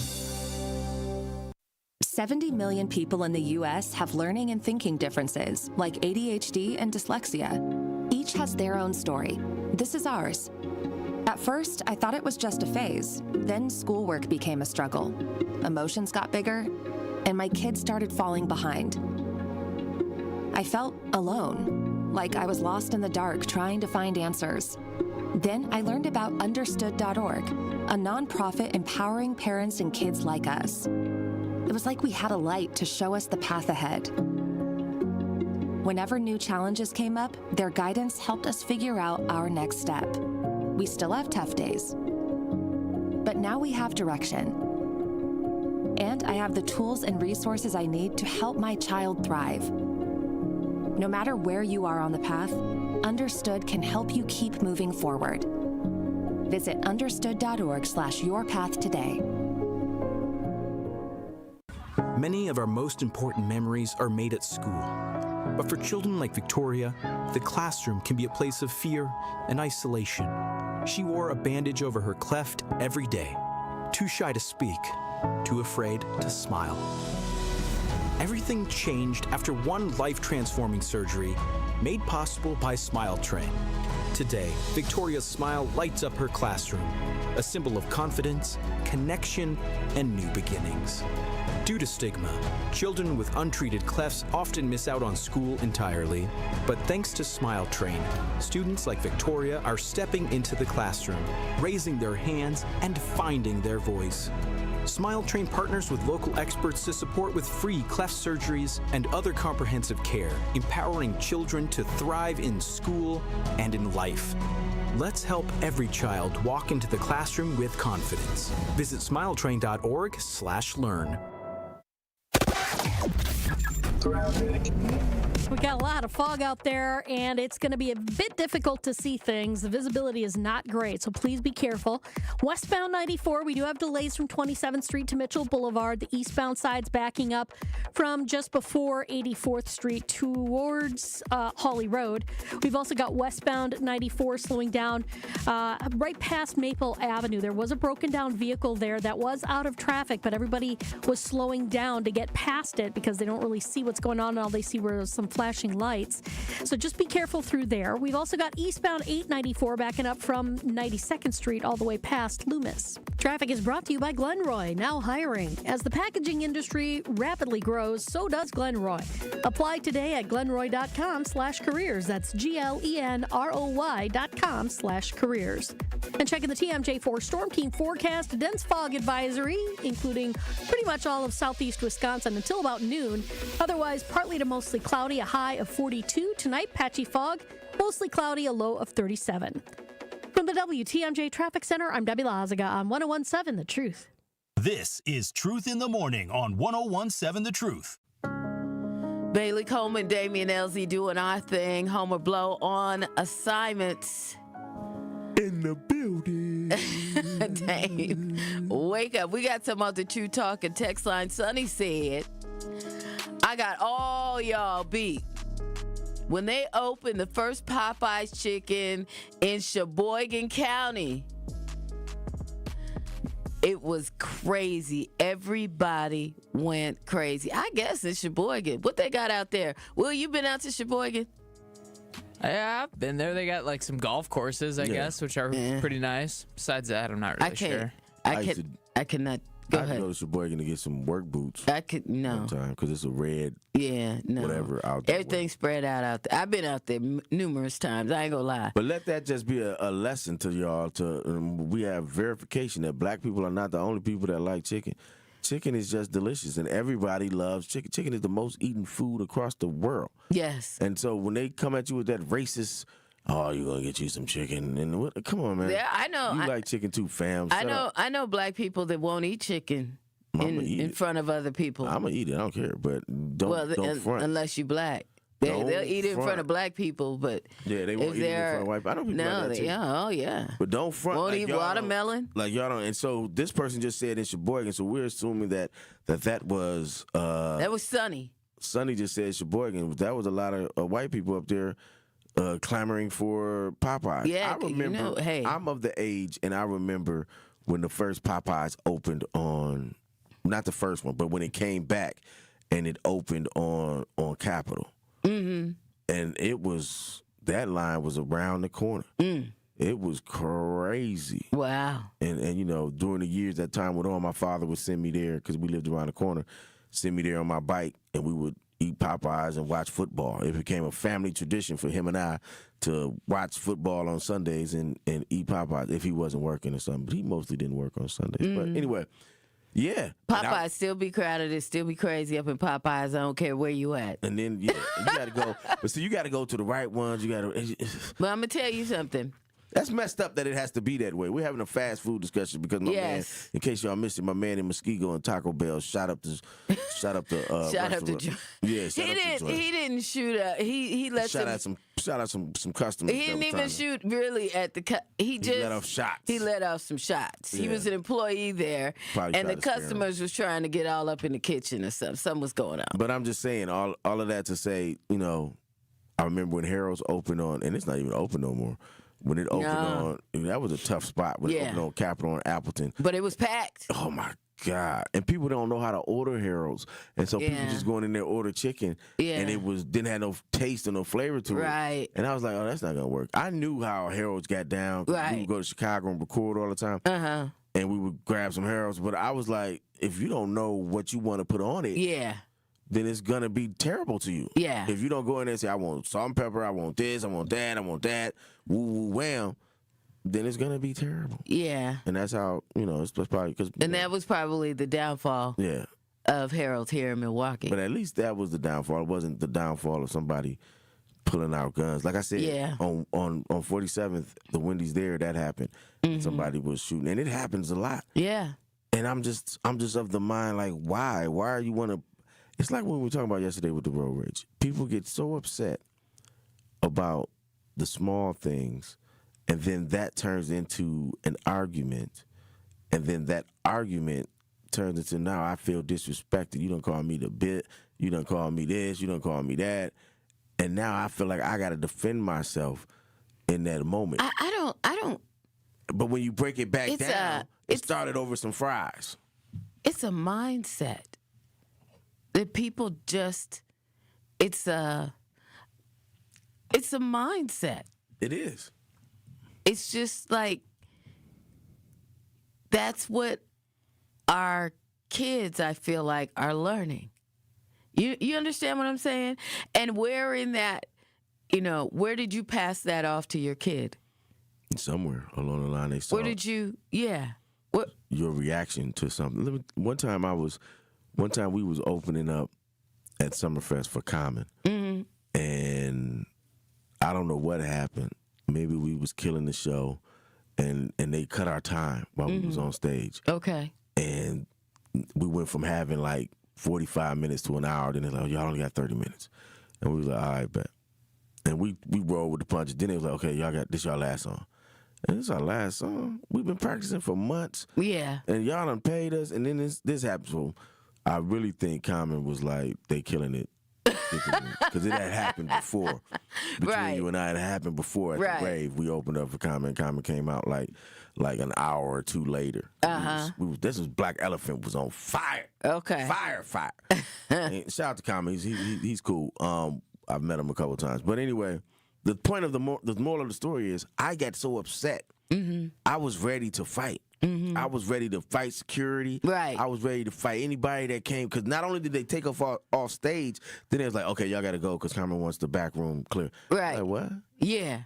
70 million people in the U.S. have learning and thinking differences, like ADHD and dyslexia. Each has their own story. This is ours. At first, I thought it was just a phase. Then schoolwork became a struggle. Emotions got bigger, and my kids started falling behind. I felt alone, like I was lost in the dark trying to find answers. Then I learned about Understood.org, a nonprofit empowering parents and kids like us. It was like we had a light to show us the path ahead. Whenever new challenges came up, their guidance helped us figure out our next step. We still have tough days, but now we have direction. And I have the tools and resources I need to help my child thrive. No matter where you are on the path, Understood can help you keep moving forward. Visit understood.org/yourpath today. Many of our most important memories are made at school. But for children like Victoria, the classroom can be a place of fear and isolation. She wore a bandage over her cleft every day, too shy to speak, too afraid to smile. Everything changed after one life-transforming surgery made possible by Smile Train. Today, Victoria's smile lights up her classroom, a symbol of confidence, connection, and new beginnings. Due to stigma, children with untreated clefts often miss out on school entirely. But thanks to Smile Train, students like Victoria are stepping into the classroom, raising their hands, and finding their voice. Smile Train partners with local experts to support with free cleft surgeries and other comprehensive care, empowering children to thrive in school and in life. Let's help every child walk into the classroom with confidence. Visit smiletrain.org/learn. We got a lot of fog out there, and it's going to be a bit difficult to see things. The visibility is not great, so please be careful. Westbound 94, we do have delays from 27th Street to Mitchell Boulevard. The eastbound side's backing up from just before 84th Street towards Hawley Road. We've also got westbound 94 slowing down right past Maple Avenue. There was a broken down vehicle there that was out of traffic, but everybody was slowing down to get past it because they don't really see what's going on, and all they see were some flashing lights. So just be careful through there. We've also got eastbound 894 backing up from 92nd Street all the way past Loomis. Traffic is brought to you by Glenroy, now hiring. As the packaging industry rapidly grows, so does Glenroy. Apply today at glenroy.com/careers. That's GLENROY.com/careers. And checking the TMJ4 Storm Team forecast, a dense fog advisory, including pretty much all of southeast Wisconsin until about noon. Otherwise, partly to mostly cloudy, a high of 42. Tonight, patchy fog, mostly cloudy, a low of 37. From the WTMJ Traffic Center, I'm Debbie Lazaga on 101.7 The Truth. This is Truth in the Morning on 101.7 The Truth. Bailey Coleman, Damian Ellzey doing our thing. Homer Blow on assignments. In the building. Dame, wake up. We got some other True Talk and text line. Sonny said, I got all y'all beat. When they opened the first Popeyes chicken in Sheboygan County, it was crazy. Everybody went crazy. I guess in Sheboygan. What they got out there? Will, you been out to Sheboygan? Yeah, I've been there. They got like some golf courses, I guess, which are pretty nice. Besides that, I'm not really sure. I cannot. Go ahead. I go to Sheboygan to get some work boots. I could no time because it's a red. Whatever out there. Everything's spread out there. I've been out there numerous times. I ain't gonna lie. But let that just be a lesson to y'all. We have verification that black people are not the only people that like chicken. Chicken is just delicious, and everybody loves chicken. Chicken is the most eaten food across the world. Yes. And so when they come at you with that racist, oh, you're gonna get you some chicken, and what? Come on, man. Yeah, I know. You like chicken too, fam. Shut up. I know black people that won't eat chicken in front of other people. I'm gonna eat it. I don't care, but don't front unless you black. They'll eat it in front of black people, but they won't eat it in front of white people. I know people like that too. Oh yeah. But don't front. Won't like eat watermelon. Like y'all don't. And so this person just said in Sheboygan, so we're assuming that was that was Sonny. Sonny just said Sheboygan. That was a lot of white people up there clamoring for Popeyes. Yeah, I remember. I'm of the age, and I remember when the first Popeyes opened on, not the first one, but when it came back and it opened on Capitol. Mm-hmm. And that line was around the corner. It was crazy. Wow. And you know, during the years that time went on, my father would send me there because we lived around the corner, send me there on my bike, and we would eat Popeyes and watch football. It became a family tradition for him and I to watch football on Sundays and eat Popeyes if he wasn't working or something. But he mostly didn't work on Sundays. Mm-hmm. But anyway, yeah. Popeyes still be crowded. It still be crazy up in Popeyes. I don't care where you at. And then, you got to go. But see, you got to go to the right ones. You got to. But I'm going to tell you something. That's messed up that it has to be that way. We're having a fast food discussion because my man, in case y'all missed it, my man in Muskego and Taco Bell shot up the Shot up the joint. Yeah, he didn't shoot up. He let shot at some customers. He didn't even shoot really at the. He let off shots. He let off some shots. Yeah. He was an employee there, and the customers was trying to get all up in the kitchen or something. Something was going on. But I'm just saying all of that to say, you know, I remember when Harold's opened on, and it's not even open no more. When it opened on, that was a tough spot. When it opened on Capitol and Appleton. But it was packed. Oh, my God. And people don't know how to order Harold's. And so people just going in there order chicken. Yeah. And it didn't have no taste or no flavor to it. Right. And I was like, oh, that's not going to work. I knew how Harold's got down. Right. We would go to Chicago and record all the time. Uh-huh. And we would grab some Harold's. But I was like, if you don't know what you want to put on it. Yeah. Then it's going to be terrible to you. Yeah. If you don't go in there and say, I want salt and pepper, I want this, I want that, woo, woo, wham, then it's going to be terrible. Yeah. And that's how, you know, it's probably because. And that was probably the downfall of Harold's here in Milwaukee. But at least that was the downfall. It wasn't the downfall of somebody pulling out guns. Like I said, on 47th, the Wendy's there, that happened. Mm-hmm. Somebody was shooting. And it happens a lot. Yeah. And I'm just of the mind, like, why? Why are you want to. It's like when we were talking about yesterday with the road rage. People get so upset about the small things, and then that turns into an argument, and then that argument turns into, now I feel disrespected. You don't call me the bit. You don't call me this. You don't call me that. And now I feel like I got to defend myself in that moment. I don't. But when you break it back down, it started over some fries. It's a mindset that people just. It's a mindset. It is. It's just like that's what our kids, I feel like, are learning. You understand what I'm saying? And where in that, where did you pass that off to your kid? Somewhere along the line they saw. Where did you? Yeah. What? Your reaction to something. One time we was opening up at Summerfest for Common, and I don't know what happened. Maybe we was killing the show, and they cut our time while we was on stage. Okay. And we went from having like 45 minutes to an hour. Then they're like, y'all only got 30 minutes. And we was like, all right, bet. And we rolled with the punches. Then they was like, okay, y'all got this, y'all last song. And this is our last song. We've been practicing for months. Yeah. And y'all done paid us. And then this happened. So I really think Common was like, they killing it. Because it had happened before. Between you and I, it happened before at the rave. We opened up for Common. Common came out like an hour or two later. This was Black Elephant was on fire. Okay. Fire. And shout out to Common. He's cool. I've met him a couple times. But anyway, the point of the moral of the story is I got so upset. I was ready to fight. I was ready to fight security. Right. I was ready to fight anybody that came. Because not only did they take us off stage, then it was like, okay, y'all got to go because Common wants the back room clear. Right. Like, what? Yeah.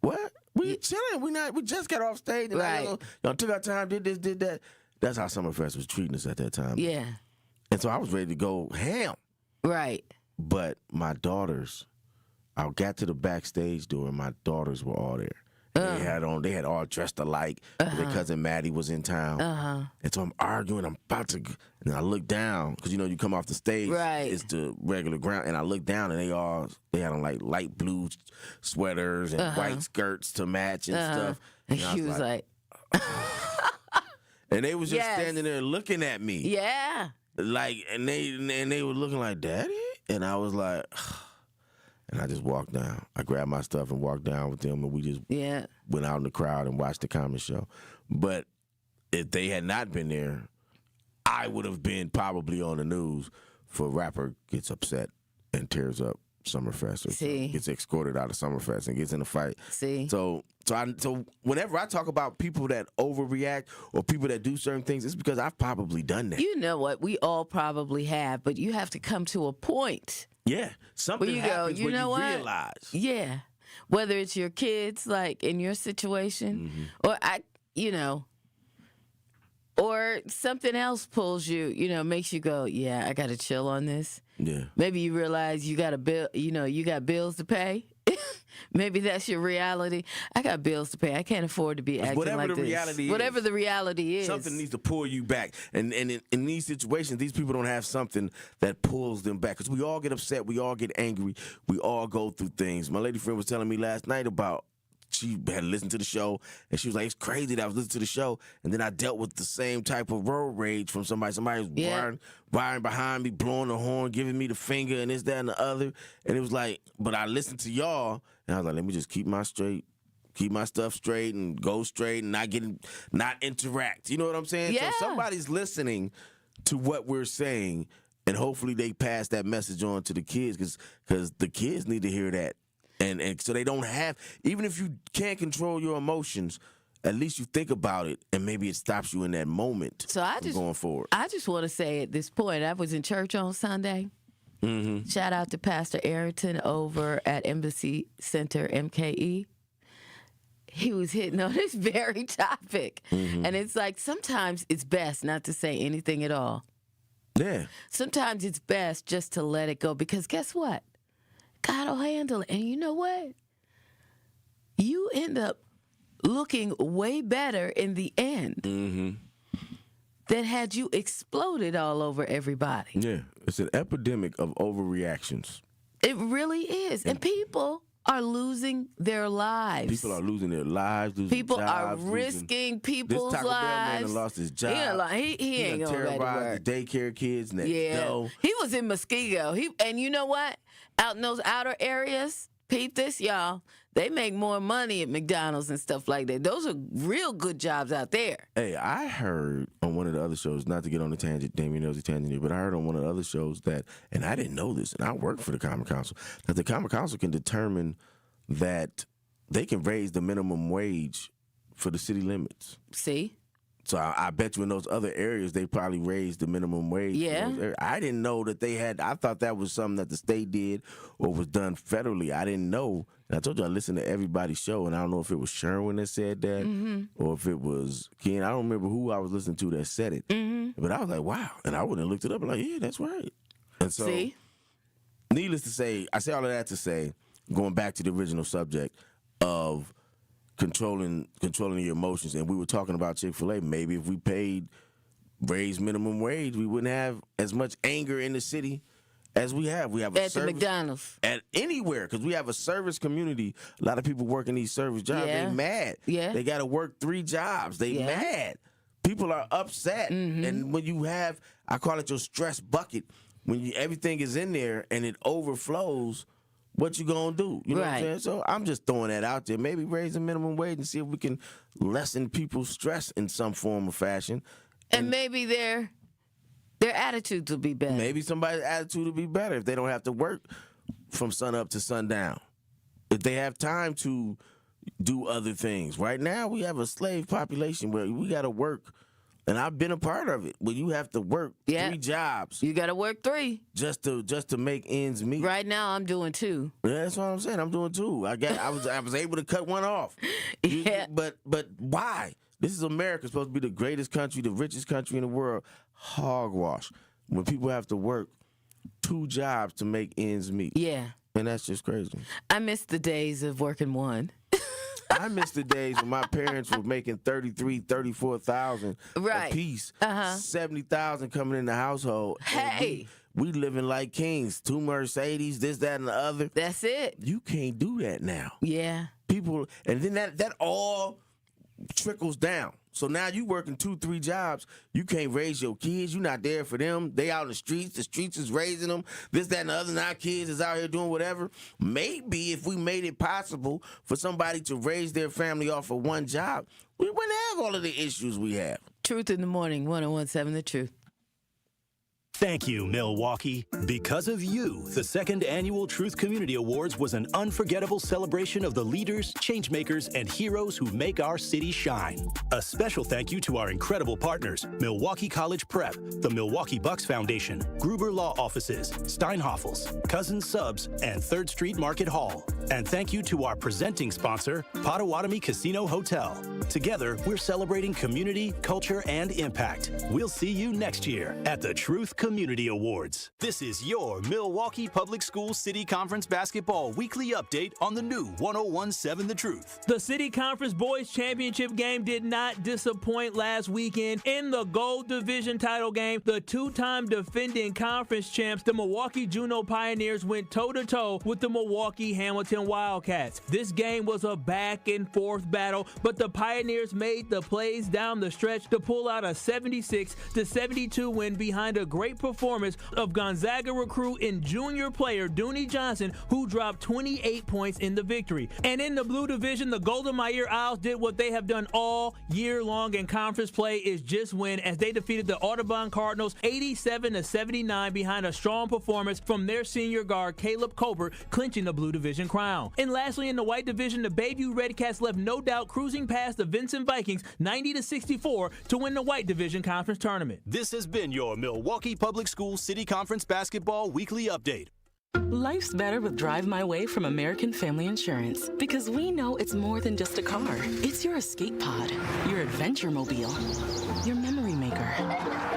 What? We chilling. We just got off stage. And y'all took our time, did this, did that. That's how Summerfest was treating us at that time. Yeah. And so I was ready to go ham. Right. But my daughters, I got to the backstage door and my daughters were all there. They had all dressed alike. Their cousin Maddie was in town. And so I'm arguing. I'm about to, and I look down because you come off the stage. Right. It's the regular ground, and I look down and they had on like light blue sweaters and white skirts to match and stuff. And he was like, and they was just standing there looking at me. Yeah. Like, and they were looking like, Daddy, and I was like. And I just walked down. I grabbed my stuff and walked down with them, and we just went out in the crowd and watched the Common show. But if they had not been there, I would have been probably on the news for rapper gets upset and tears up Summerfest or gets escorted out of Summerfest and gets in a fight. So whenever I talk about people that overreact or people that do certain things, it's because I've probably done that. You know what? We all probably have, but you have to come to a point. Yeah, something happens when you realize. Yeah, whether it's your kids, like in your situation, or or something else pulls you, makes you go, yeah, I got to chill on this. Yeah. Maybe you realize you got a bill, you got bills to pay. Maybe that's your reality. I got bills to pay. I can't afford to be acting whatever like the this. reality Whatever is, the reality is. Something needs to pull you back. And in these situations, these people don't have something that pulls them back. Because we all get upset. We all get angry. We all go through things. My lady friend was telling me last night about she had listened to the show, and she was like, it's crazy that I was listening to the show, and then I dealt with the same type of road rage from somebody. Somebody was riding behind me, blowing the horn, giving me the finger, and this, that, and the other. And it was like, but I listened to y'all, and I was like, let me just keep my stuff straight and go straight and not interact. You know what I'm saying? Yeah. So somebody's listening to what we're saying, and hopefully they pass that message on to the kids because the kids need to hear that. And so they don't have, even if you can't control your emotions, at least you think about it, and maybe it stops you in that moment going forward. I just want to say at this point, I was in church on Sunday. Shout out to Pastor Arrington over at Embassy Center, MKE. He was hitting on this very topic. And it's like, sometimes it's best not to say anything at all. Yeah. Sometimes it's best just to let it go, because guess what? God will handle it. And you know what? You end up looking way better in the end. that had you exploded all over everybody. Yeah, it's an epidemic of overreactions. It really is. And people are losing their lives. People are losing their lives. People jobs, are risking people's this Taco Bell man lives. done lost his job. He ain't going to terrorized the daycare kids next door. He was in Muskego. And you know what? Out in those outer areas, peep this, y'all. They make more money at McDonald's and stuff like that. Those are real good jobs out there. Hey, I heard on one of the other shows, not to get on the tangent, Damien knows the tangent here, but I heard on one of the other shows that, and I didn't know this, and I work for the Common Council, that the Common Council can determine that they can raise the minimum wage for the city limits. See? So I bet you in those other areas, they probably raised the minimum wage. Yeah. I didn't know that they had, I thought that was something that the state did or was done federally. I didn't know. And I told you I listened to everybody's show, and I don't know if it was Sherwin that said that or if it was Ken. I don't remember who I was listening to that said it. But I was like, wow. And I wouldn't have looked it up and like, yeah, that's right. And so, needless to say, I say all of that to say, going back to the original subject of controlling your emotions, and we were talking about Chick-fil-A. Maybe if we raised minimum wage, we wouldn't have as much anger in the city as we have. We have a at the McDonald's, at anywhere, because we have a service community. A lot of people working these service jobs. They mad. They got to work 3 jobs. They mad. People are upset, and when you have, I call it your stress bucket. When everything is in there and it overflows. What you gonna do? You know what I'm saying? So I'm just throwing that out there. Maybe raise the minimum wage and see if we can lessen people's stress in some form or fashion. And maybe their attitudes will be better. Maybe somebody's attitude will be better if they don't have to work from sun up to sundown. If they have time to do other things. Right now we have a slave population where we gotta work. And I've been a part of it, where you have to work 3 jobs. You got to work 3 just to make ends meet. Right now, I'm doing 2. Yeah, that's what I'm saying. I'm doing 2. I was able to cut one off. But why? This is America, supposed to be the greatest country, the richest country in the world. Hogwash. When people have to work 2 jobs to make ends meet. Yeah. And that's just crazy. I miss the days of working 1. I miss the days when my parents were making $33,000, $34,000 a piece, $70,000 coming in the household. Hey, we living like kings. 2 Mercedes, this, that, and the other. That's it. You can't do that now. Yeah, people, and then that all trickles down. So now you working 2, 3 jobs. You can't raise your kids. You're not there for them. They out in the streets. The streets is raising them. This, that, and the other. And our kids is out here doing whatever. Maybe if we made it possible for somebody to raise their family off of 1 job, we wouldn't have all of the issues we have. Truth in the Morning, 101.7 The Truth. Thank you, Milwaukee. Because of you, the 2nd Annual Truth Community Awards was an unforgettable celebration of the leaders, changemakers, and heroes who make our city shine. A special thank you to our incredible partners, Milwaukee College Prep, the Milwaukee Bucks Foundation, Gruber Law Offices, Steinhoffels, Cousins Subs, and 3rd Street Market Hall. And thank you to our presenting sponsor, Potawatomi Casino Hotel. Together, we're celebrating community, culture, and impact. We'll see you next year at the Truth Community Awards. This is your Milwaukee Public Schools City Conference Basketball Weekly Update on the new 101.7 The Truth. The City Conference Boys Championship game did not disappoint last weekend. In the Gold Division title game, the 2-time defending conference champs, the Milwaukee Juneau Pioneers, went toe-to-toe with the Milwaukee Hamilton Wildcats. This game was a back-and-forth battle, but the Pioneers made the plays down the stretch to pull out a 76-72 win behind a great performance of Gonzaga recruit and junior player Dooney Johnson, who dropped 28 points in the victory. And in the Blue Division, the Golden Meyer Owls did what they have done all year long in conference play, is just win, as they defeated the Audubon Cardinals 87-79 behind a strong performance from their senior guard Caleb Colbert, clinching the Blue Division crown. And lastly, in the White Division, the Bayview Redcats left no doubt cruising past the Vincent Vikings 90-64 to win the White Division Conference tournament. This has been your Milwaukee Public Schools City Conference Basketball Weekly Update. Life's better with Drive My Way from American Family Insurance because we know it's more than just a car. It's your escape pod, your adventure mobile, your memory maker.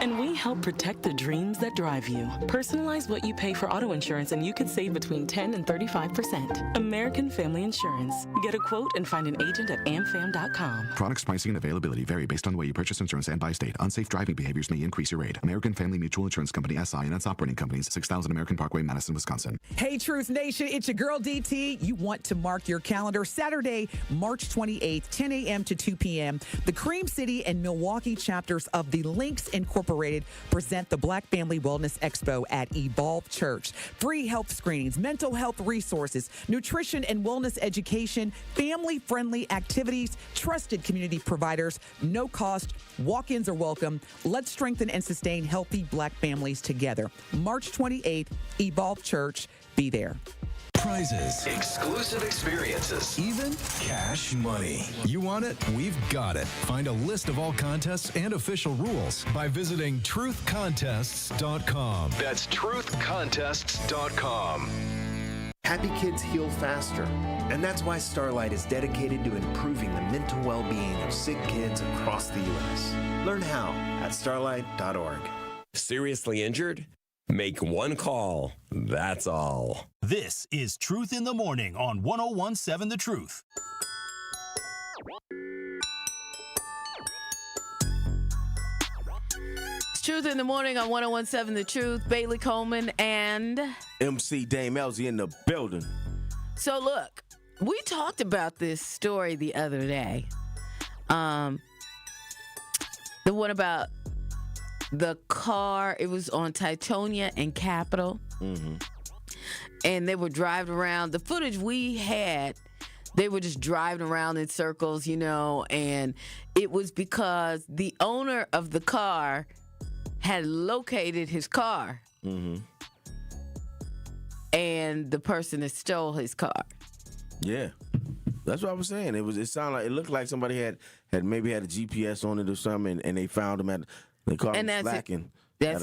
And we help protect the dreams that drive you. Personalize what you pay for auto insurance and you could save between 10 and 35%. American Family Insurance. Get a quote and find an agent at amfam.com. Products, pricing, and availability vary based on the way you purchase insurance and by state. Unsafe driving behaviors may increase your rate. American Family Mutual Insurance Company, SI, and its operating companies, 6000 American Parkway, Madison, Wisconsin. Hey, Truth Nation, it's your girl DT. You want to mark your calendar. Saturday, March 28th, 10 a.m. to 2 p.m. The Cream City and Milwaukee chapters of the Links Incorporated present the Black Family Wellness Expo at Evolve Church. Free health screenings, mental health resources, nutrition and wellness education, family-friendly activities, trusted community providers, no cost, walk-ins are welcome. Let's strengthen and sustain healthy Black families together. March 28th, Evolve Church. Be there. Prizes, exclusive experiences, even cash money. You want it? We've got it. Find a list of all contests and official rules by visiting truthcontests.com. That's truthcontests.com. Happy kids heal faster, and that's why Starlight is dedicated to improving the mental well-being of sick kids across the U.S. Learn how at starlight.org. Seriously injured? Make one call. That's all. This is Truth in the Morning on 1017 The Truth. It's Truth in the Morning on 1017 The Truth. Bailey Coleman and MC Dame Ellzey in the building. So look, we talked about this story the other day. The one about the car, it was on Titonia and Capitol. Mm-hmm. And they were driving around. The footage we had, they were just driving around in circles, you know, and it was because the owner of the car had located his car. Mm-hmm. And the person that stole his car. Yeah. That's what I was saying. It looked like somebody had maybe had a GPS on it or something, and they found him they caught him slacking at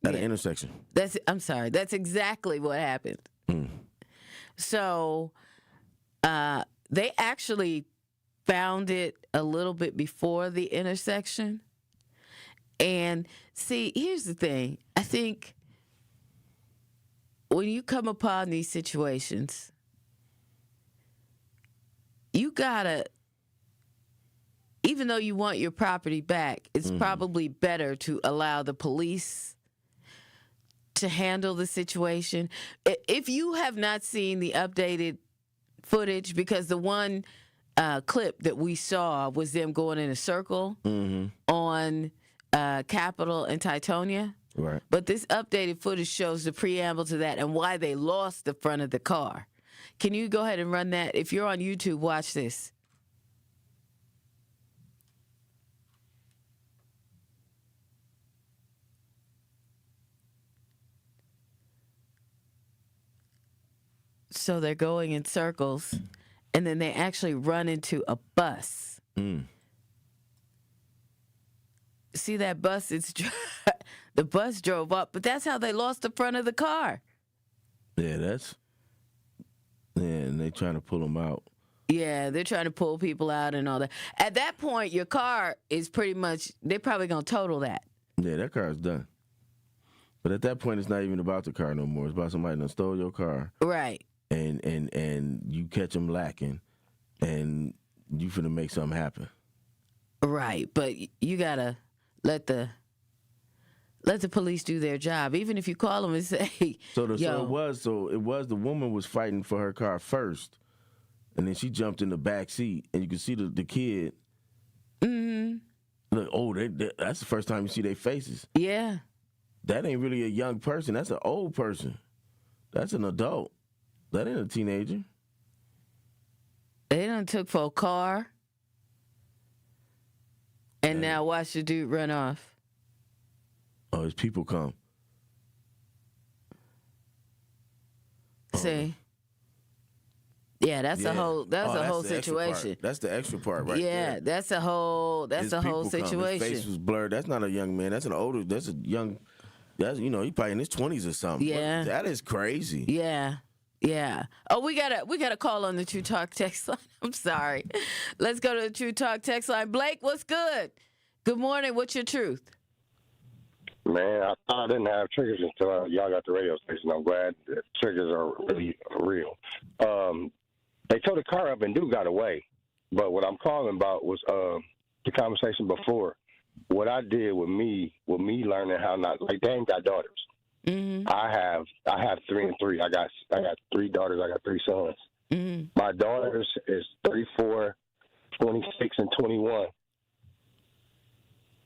an intersection. I'm sorry. That's exactly what happened. Mm. So they actually found it a little bit before the intersection. And see, here's the thing. I think when you come upon these situations, you gotta, even though you want your property back, it's probably better to allow the police to handle the situation. If you have not seen the updated footage, because the one clip that we saw was them going in a circle on Capitol and Titonia. Right. But this updated footage shows the preamble to that and why they lost the front of the car. Can you go ahead and run that? If you're on YouTube, watch this. So they're going in circles, and then they actually run into a bus. See that bus? The bus drove up, but that's how they lost the front of the car. Yeah, and they trying to pull them out. Yeah, they're trying to pull people out and all that. At that point, your car is pretty much, they're probably going to total that. Yeah, that car is done. But at that point, it's not even about the car no more. It's about somebody that stole your car. Right. And you catch them lacking, and you finna make something happen. Right, but you got to let the police do their job, even if you call them and say, So it was the woman was fighting for her car first, and then she jumped in the back seat, and you can see the kid. Look, that's the first time you see their faces. Yeah. That ain't really a young person. That's an old person. That's an adult. That ain't a teenager. They done took for a car, and now watch the dude run off. Oh, his people come. See? Yeah, that's a whole situation. That's the extra part right there. Yeah, that's a whole situation. His face was blurred. That's not a young man. That's a young That's, you know, he probably in his 20s or something. Yeah. That is crazy. Yeah. Yeah. Oh, we got a call on the True Talk text line. I'm sorry. Let's go to the True Talk text line. Blake, what's good? Good morning. What's your truth? Man, I thought I didn't have triggers until y'all got the radio station. I'm glad that triggers are really real. They towed the car up and dude got away. But what I'm calling about was the conversation before. What I did with me learning how not, like, Dame got daughters. Mm-hmm. I have 3 and 3. I got 3 daughters. I got 3 sons. Mm-hmm. My daughters is 34, 26, and 21.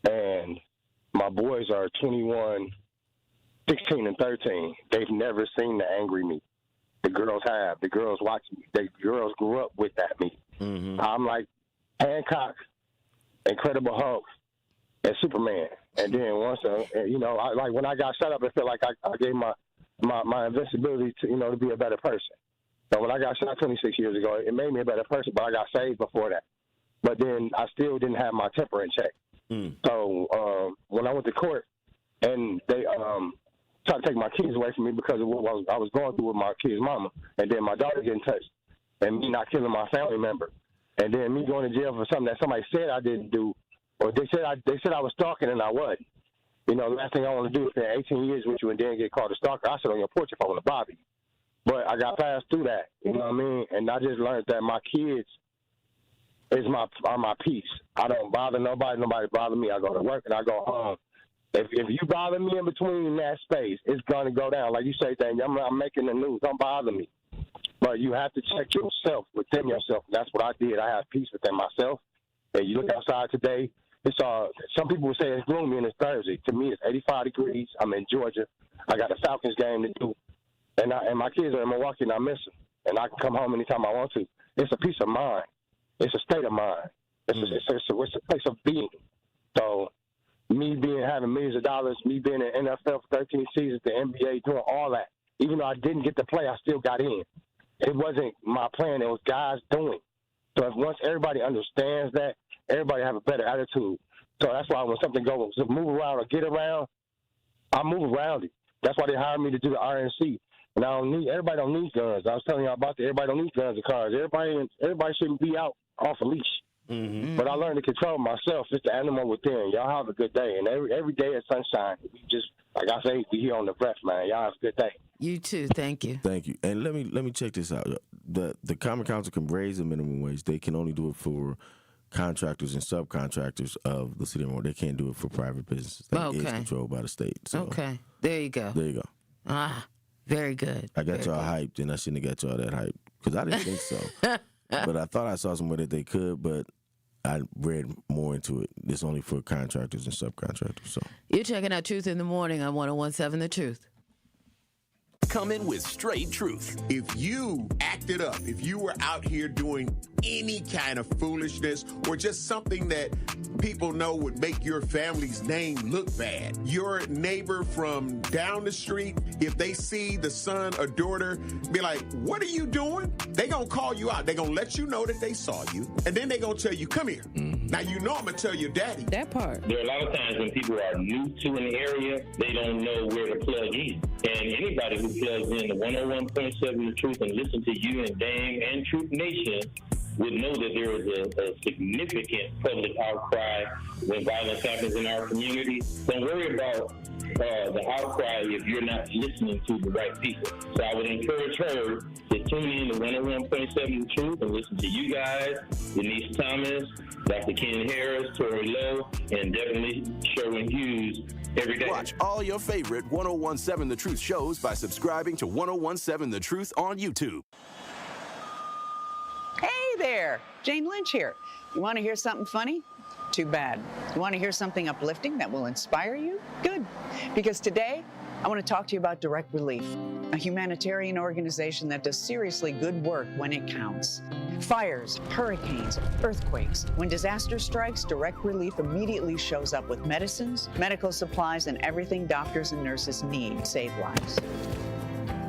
And my boys are 21, 16, and 13. They've never seen the angry me. The girls have. The girls watch me. The girls grew up with that me. Mm-hmm. I'm like Hancock, Incredible Hulk, and Superman. And then once, like when I got shut up, I felt like I gave my invincibility to be a better person. So when I got shot 26 years ago, it made me a better person, but I got saved before that. But then I still didn't have my temper in check. So when I went to court and they tried to take my kids away from me because of what I was going through with my kid's mama, and then my daughter getting touched, and me not killing my family member, and then me going to jail for something that somebody said I didn't do, or they said I was stalking and I wasn't. The last thing I want to do is spend 18 years with you and then get called a stalker. I sit on your porch if I want to bother you. But I got passed through that, you know what I mean? And I just learned that my kids are my peace. I don't bother nobody. Nobody bother me. I go to work and I go home. If you bother me in between that space, it's going to go down. Like you say, I'm making the news. Don't bother me. But you have to check yourself within yourself. That's what I did. I have peace within myself. And you look outside today, it's some people would say it's gloomy and it's Thursday. To me, it's 85 degrees. I'm in Georgia. I got a Falcons game to do. And my kids are in Milwaukee and I miss them. And I can come home anytime I want to. It's a peace of mind. It's a state of mind. It's a place of being. So me having millions of dollars, me being in the NFL for 13 seasons, the NBA, doing all that, even though I didn't get to play, I still got in. It wasn't my plan. It was guys doing. So once everybody understands that, everybody have a better attitude. So that's why when something goes to move around or get around, I move around it. That's why they hired me to do the RNC. And everybody don't need guns. I was telling y'all about that. Everybody don't need guns and cars. Everybody shouldn't be out off a leash. Mm-hmm. But I learned to control myself. It's the animal within. Y'all have a good day. And every day is sunshine. We just, like I say, we here on the breath, man. Y'all have a good day. You too. Thank you. Thank you. And let me check this out. The Common Council can raise the minimum wage. They can only do it for contractors and subcontractors of the city of Milwaukee. They can't do it for private businesses. That is controlled by the state. So, okay. There you go. There you go. Ah, very good. I got y'all hyped, and I shouldn't have got y'all that hyped because I didn't think so. But I thought I saw somewhere that they could, but I read more into it. It's only for contractors and subcontractors. So you're checking out Truth in the Morning on 101.7 The Truth. Come in with straight truth. If you acted up, if you were out here doing any kind of foolishness or just something that people know would make your family's name look bad, your neighbor from down the street, if they see the son or daughter, be like, what are you doing? They gonna call you out. They gonna let you know that they saw you, and then they gonna tell you, come here. Mm-hmm. Now you know I'm gonna tell your daddy. That part. There are a lot of times when people are new to an area, they don't know where to plug in. And anybody who plugs in the 101.7 The Truth and listen to you and Dame and Truth Nation would know that there is a significant public outcry when violence happens in our community. Don't worry about the outcry if you're not listening to the right people. So I would encourage her to tune in to 101.7 The Truth and listen to you guys, Denise Thomas, Dr. Ken Harris, Tori Lowe, and definitely Sherwin Hughes every day. Watch all your favorite 101.7 The Truth shows by subscribing to 101.7 The Truth on YouTube. Hey there, Jane Lynch here. You want to hear something funny? Too bad. You want to hear something uplifting that will inspire you? Good. Because today, I want to talk to you about Direct Relief, a humanitarian organization that does seriously good work when it counts. Fires, hurricanes, earthquakes. When disaster strikes, Direct Relief immediately shows up with medicines, medical supplies, and everything doctors and nurses need to save lives.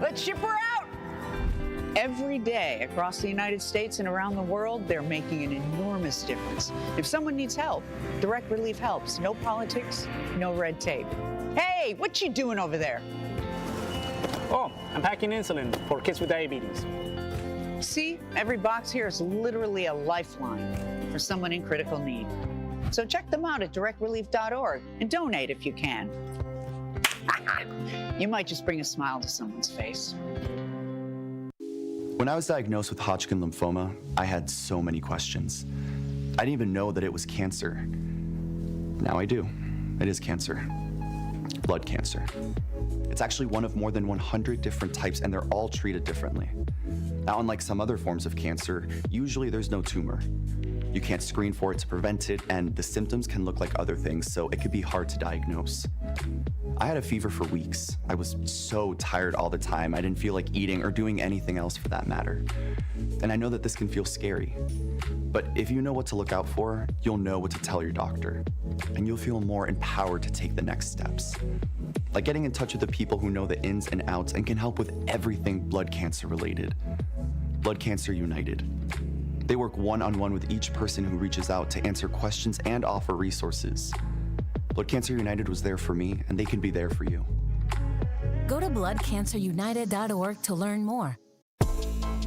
Let's ship her out! Every day across the United States and around the world, they're making an enormous difference. If someone needs help, Direct Relief helps. No politics, no red tape. Hey, what you doing over there? Oh, I'm packing insulin for kids with diabetes. See, every box here is literally a lifeline for someone in critical need. So check them out at directrelief.org and donate if you can. You might just bring a smile to someone's face. When I was diagnosed with Hodgkin lymphoma, I had so many questions. I didn't even know that it was cancer. Now I do. It is cancer. Blood cancer. It's actually one of more than 100 different types, and they're all treated differently. Now, unlike some other forms of cancer, usually there's no tumor. You can't screen for it to prevent it, and the symptoms can look like other things, so it could be hard to diagnose. I had a fever for weeks. I was so tired all the time. I didn't feel like eating or doing anything else for that matter. And I know that this can feel scary. But if you know what to look out for, you'll know what to tell your doctor. And you'll feel more empowered to take the next steps. Like getting in touch with the people who know the ins and outs and can help with everything blood cancer related. Blood Cancer United. They work one-on-one with each person who reaches out to answer questions and offer resources. Blood Cancer United was there for me, and they can be there for you. Go to bloodcancerunited.org to learn more.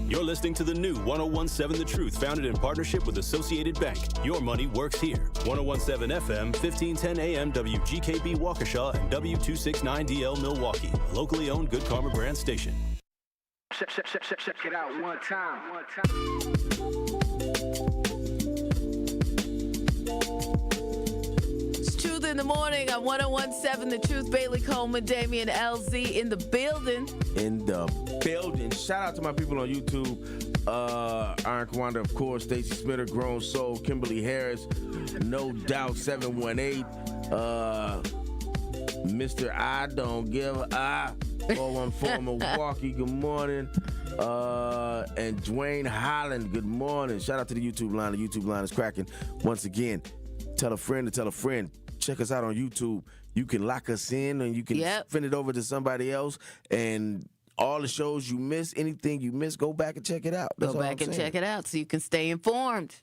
You're listening to the new 1017 The Truth, founded in partnership with Associated Bank. Your money works here. 1017 FM, 1510 AM, WGKB Waukesha, and W269DL Milwaukee. A locally owned Good Karma brand station. Check it out one time. It's Truth in the Morning on 1017 The Truth. Bailey Coleman, Damian Ellzey in the building. Shout out to my people on YouTube. Iron Kawanda, of course, Stacey Smitter, Grown Soul, Kimberly Harris, No Doubt 718, Mr. I Don't Give a 414 Milwaukee, good morning. And Dwayne Holland, good morning. Shout out to the YouTube line. The YouTube line is cracking. Once again, tell a friend to tell a friend. Check us out on YouTube. You can lock us in and you can send it over to somebody else. And all the shows you miss, anything you miss, go back and check it out. That's Go back and check it out so you can stay informed.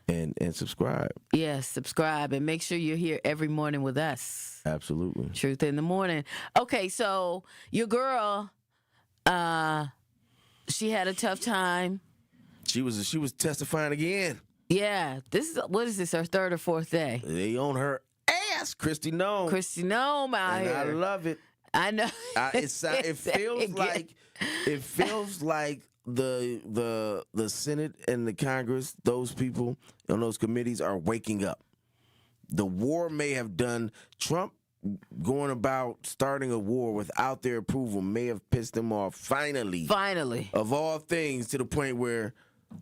And subscribe. Yes, subscribe and make sure you're here every morning with us. Absolutely. Truth in the Morning. Okay, so your girl, she had a tough time. She was testifying again. Yeah, what is this? Her third or fourth day? They on her ass, Kristi Noem. Kristi Noem out here. I love it. I know. It feels like the Senate and the Congress, those people on those committees are waking up. The war may have done Trump going about starting a war without their approval may have pissed them off finally of all things, to the point where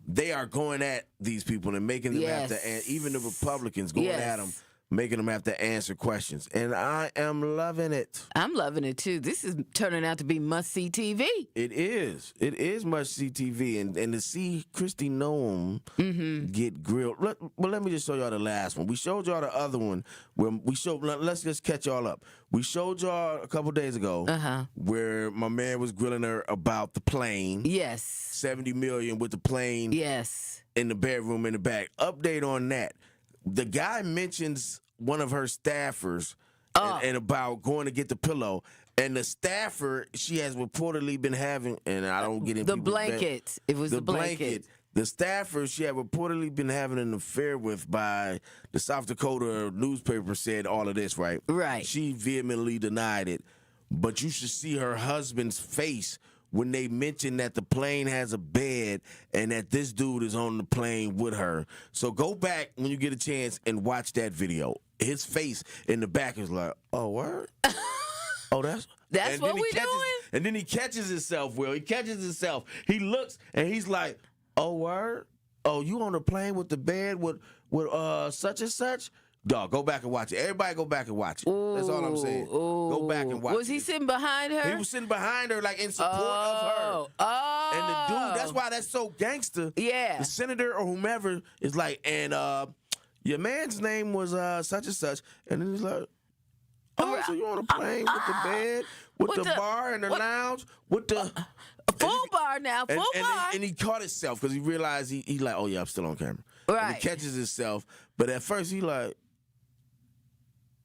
they are going at these people and making them have to, even the Republicans going at them, making them have to answer questions. And I am loving it. I'm loving it too. This is turning out to be must-see TV. It is. It is must-see TV. And to see Kristi Noem get grilled. Let me just show y'all the last one. We showed y'all the other one where let's just catch y'all up. We showed y'all a couple days ago where my man was grilling her about the plane. Yes. $70 million with the plane. Yes. In the bedroom in the back. Update on that. The guy mentions one of her staffers and about going to get the pillow. And the staffer, she has reportedly been having, and I don't get into the blanket. It was the blanket. The staffer she had reportedly been having an affair with by the South Dakota newspaper said all of this, right? Right. She vehemently denied it. But you should see her husband's face when they mention that the plane has a bed and that this dude is on the plane with her. So go back when you get a chance and watch that video. His face in the back is like, oh, word? Oh, that's what we doing? And then he catches himself, Will. He catches himself. He looks and he's like, oh, word? Oh, you on the plane with the bed with such and such? Dog, go back and watch it. Everybody go back and watch it. That's all I'm saying. Go back and watch it. Was he sitting behind her? He was sitting behind her, like in support of her. Oh. And the dude, that's why that's so gangster. Yeah. The senator or whomever is like, and your man's name was such and such. And then he's like, oh, so you on a plane with the bed, with the bar and the lounge, with the Full bar now, full bar. And he caught himself because he realized he like, oh yeah, I'm still on camera. Right. And he catches himself, but at first he like,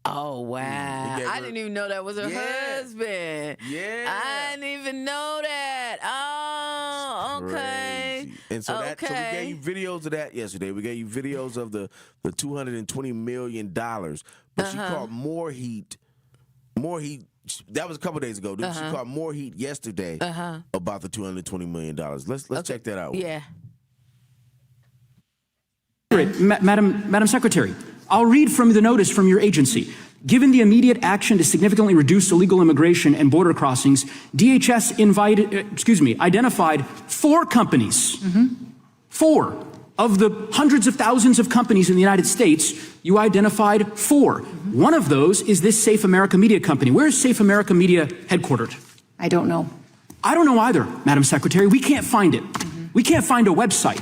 oh wow! I didn't even know that was her husband. Yeah, I didn't even know that. Oh, okay. Crazy. And so so we gave you videos of that yesterday. We gave you videos of the $220 million, but she caught more heat. More heat. That was a couple days ago. She caught more heat yesterday about the $220 million. Let's check that out. Yeah. Madam Secretary, I'll read from the notice from your agency. Given the immediate action to significantly reduce illegal immigration and border crossings, DHS identified 4 companies. 4 of the hundreds of thousands of companies in the United States. You identified 4. One of those is this Safe America Media company. Where is Safe America Media headquartered? I don't know. I don't know either, Madam Secretary. We can't find it. We can't find a website.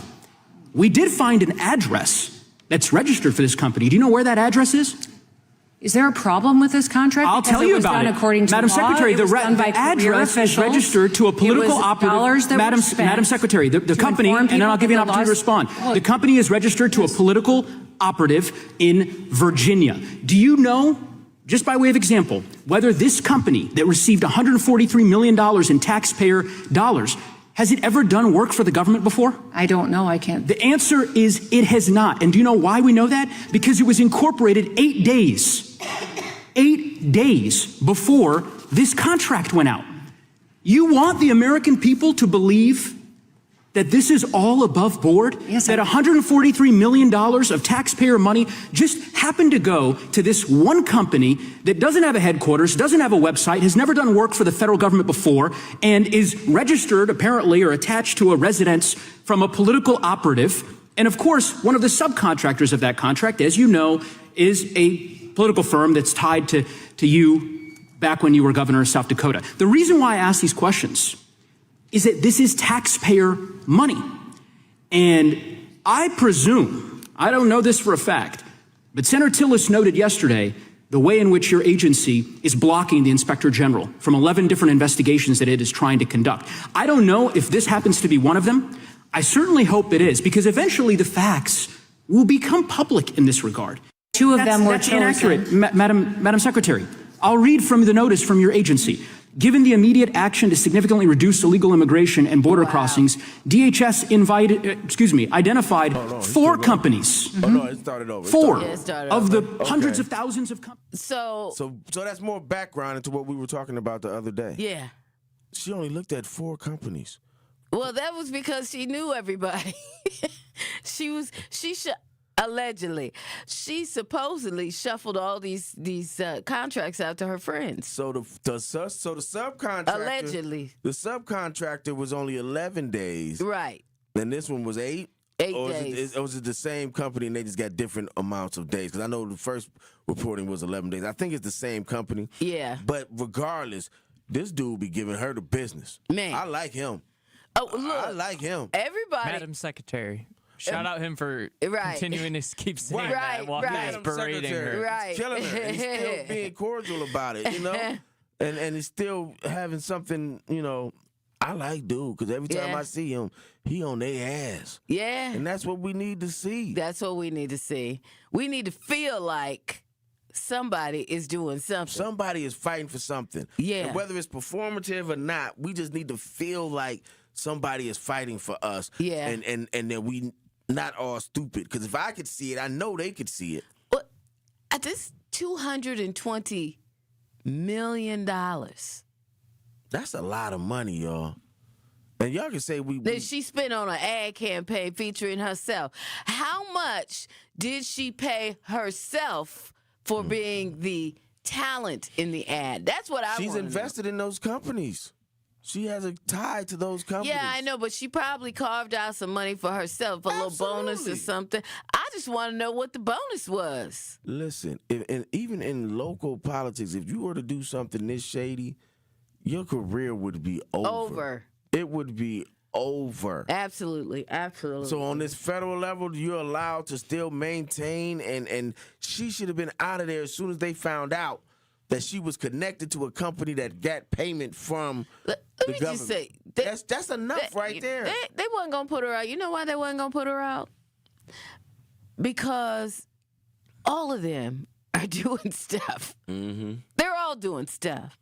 We did find an address that's registered for this company. Do you know where that address is? Is there a problem with this contract? I'll tell you about it. According to Madam law, Secretary, it was done by the address is registered to a political operative. Madam Secretary, the company, and then I'll give you an opportunity to respond. The company is registered to a political operative in Virginia. Do you know, just by way of example, whether this company that received $143 million in taxpayer dollars, has it ever done work for the government before? I don't know. I can't. The answer is it has not. And do you know why we know that? Because it was incorporated 8 days before this contract went out. You want the American people to believe that this is all above board? Yes, that $143 million of taxpayer money just happened to go to this one company that doesn't have a headquarters, doesn't have a website, has never done work for the federal government before, and is registered apparently or attached to a residence from a political operative. And of course, one of the subcontractors of that contract, as you know, is a political firm that's tied to you back when you were governor of South Dakota. The reason why I ask these questions is that this is taxpayer money. And I presume, I don't know this for a fact, but Senator Tillis noted yesterday the way in which your agency is blocking the Inspector General from 11 different investigations that it is trying to conduct. I don't know if this happens to be one of them. I certainly hope it is, because eventually the facts will become public in this regard. 2 of them were That's chosen. inaccurate, Madam Secretary. I'll read from the notice from your agency. Given the immediate action to significantly reduce illegal immigration and border crossings, DHS identified 4 companies. Oh no, it started over. 4 Yeah, it started of the over. hundreds of thousands of companies. So that's more background into what we were talking about the other day. yeah. She only looked at 4 companies. Well, that was because she knew everybody. Allegedly, she supposedly shuffled all these contracts out to her friends. So the subcontractor Allegedly. the subcontractor was only 11 days, Right. and this one was 8. 8 or days. Or was it the same company and they just got different amounts of days? Because I know the first reporting was 11 days. I think it's the same company. Yeah. But regardless, this dude be giving her the business. Man. I like him. Oh, look. I like him. Everybody. Madam Secretary. Shout out him for Right. continuing to keep saying Right, that while right. he's berating her. Right. He's killing her. And he's still being cordial about it, you know? And he's still having something, you know. I like dude, because every time Yeah. I see him, he on their ass. Yeah. And that's what we need to see. That's what we need to see. We need to feel like somebody is doing something. Somebody is fighting for something. Yeah. And whether it's performative or not, we just need to feel like somebody is fighting for us. Yeah. And that we not all stupid. Because if I could see it, I know they could see it. But at this $220 million. That's a lot of money, y'all. And y'all can say that she spent on an ad campaign featuring herself. How much did she pay herself for being the talent in the ad? That's what I She's wanna know. invested in those companies. She has a tie to those companies. Yeah, I know, but she probably carved out some money for herself, a little bonus or something. I just want to know what the bonus was. Listen, even in local politics, if you were to do something this shady, your career would be over. It would be over. Absolutely, absolutely. So on this federal level, you're allowed to still maintain, and she should have been out of there as soon as they found out that she was connected to a company that got payment from Let the me government. just say, That's enough right there. They wasn't gonna put her out. You know why they wasn't gonna put her out? Because all of them are doing stuff. Mm-hmm. They're all doing stuff.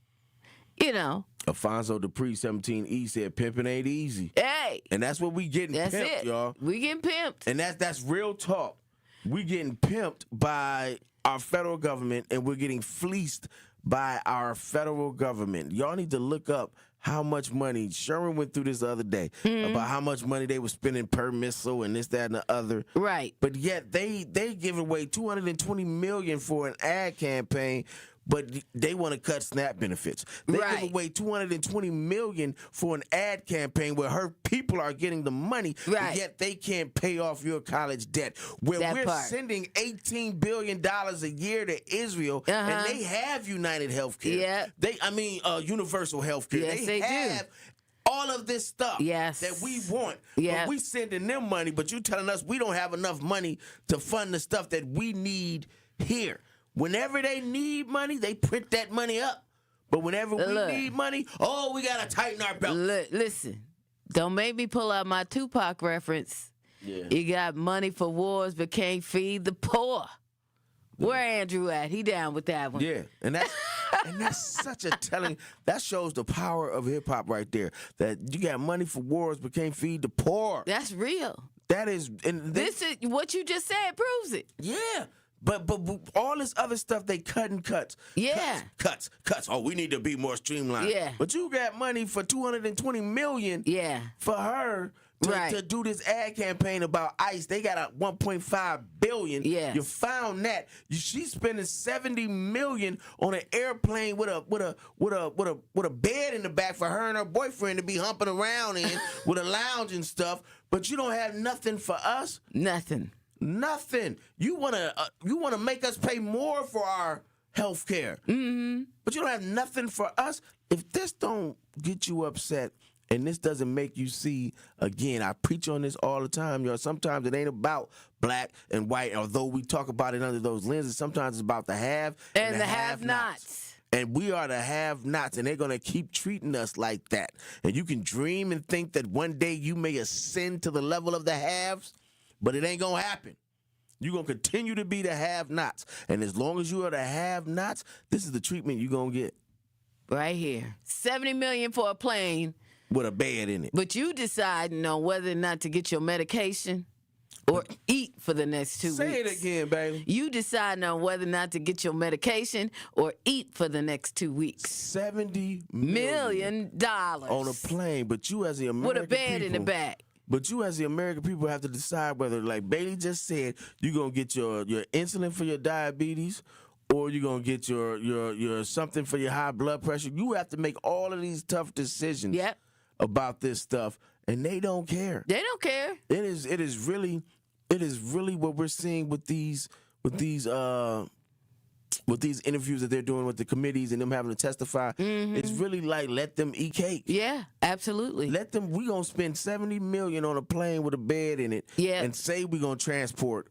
You know. Alfonso Dupree, 17E, said pimping ain't easy. Hey. And that's what we getting That's pimped, it. y'all. We getting pimped. And that's real talk. We getting pimped by our federal government, and we're getting fleeced by our federal government. Y'all need to look up how much money. Sherman went through this the other day about how much money they were spending per missile and this, that, and the other. Right. But yet they give away $220 million for an ad campaign, but they want to cut SNAP benefits. They give away $220 million for an ad campaign where her people are getting the money, but yet they can't pay off your college debt. Where we're sending $18 billion a year to Israel, and they have United Healthcare. Yeah. Universal Healthcare. Yes, they have do. all of this stuff that we want. But we sending them money, but you telling us we don't have enough money to fund the stuff that we need here. Whenever they need money, they print that money up. But whenever we need money, we got to tighten our belt. Listen, don't make me pull out my Tupac reference. Yeah. You got money for wars but can't feed the poor. Where Andrew at? He down with that one. Yeah, and that's such a telling. That shows the power of hip hop right there. That you got money for wars but can't feed the poor. That's real. That is, and this is what you just said proves it. Yeah. But all this other stuff, they cuts. Yeah. Cuts. Oh, we need to be more streamlined. Yeah. But you got money for $220 million for her to do this ad campaign about ICE. They got a $1.5 billion. Yeah. You found that. She's spending $70 million on an airplane with a bed in the back for her and her boyfriend to be humping around in with a lounge and stuff. But you don't have nothing for us. Nothing. You wanna make us pay more for our health care. Mm-hmm. But you don't have nothing for us. If this don't get you upset and this doesn't make you see, again, I preach on this all the time, y'all. Sometimes it ain't about black and white, although we talk about it under those lenses. Sometimes it's about the have and the have-nots. And we are the have-nots, and they're going to keep treating us like that. And you can dream and think that one day you may ascend to the level of the haves, but it ain't going to happen. You're going to continue to be the have-nots. And as long as you are the have-nots, this is the treatment you're going to get. Right here. $70 million for a plane. With a bed in it. But you deciding on whether or not to get your medication or eat for the next 2 weeks. Say it again, baby. You deciding on whether or not to get your medication or eat for the next 2 weeks. $70 million on a plane. But you as the American with a bed people, in the back. But you as the American people have to decide whether, like Bailey just said, you're going to get your insulin for your diabetes or you're going to get your something for your high blood pressure. You have to make all of these tough decisions about this stuff, and they don't care. They don't care. It is really what we're seeing with these interviews that they're doing with the committees and them having to testify. Mm-hmm. It's really like, let them eat cake. Yeah, absolutely. Let them. We gonna spend $70 million on a plane with a bed in it. Yeah. And say we gonna transport.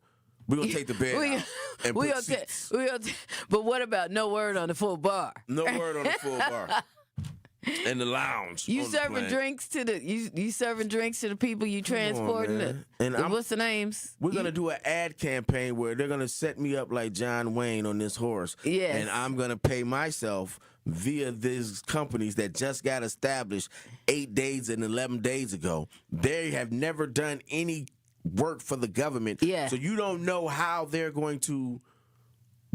We gonna take the bed out and put seats. But what about no word on the full bar? No word on the full bar. And the lounge. You serving drinks to the you serving drinks to the people you transporting. What's the names? We're gonna do an ad campaign where they're gonna set me up like John Wayne on this horse. Yes. And I'm gonna pay myself via these companies that just got established 8 days and 11 days ago. They have never done any work for the government. Yeah. So you don't know how they're going to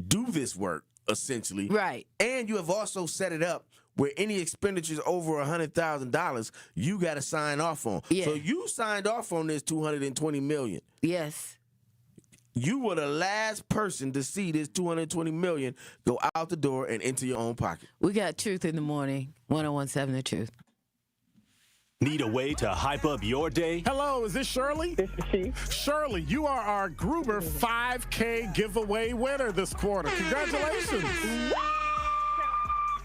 do this work, essentially. Right. And you have also set it up where any expenditures over $100,000, you got to sign off on. Yeah. So you signed off on this $220 million. Yes. You were the last person to see this $220 million go out the door and into your own pocket. We got Truth in the Morning, 101.7 The Truth. Need a way to hype up your day? Hello, is this Shirley? This is she. Shirley, you are our Gruber 5K giveaway winner this quarter. Congratulations.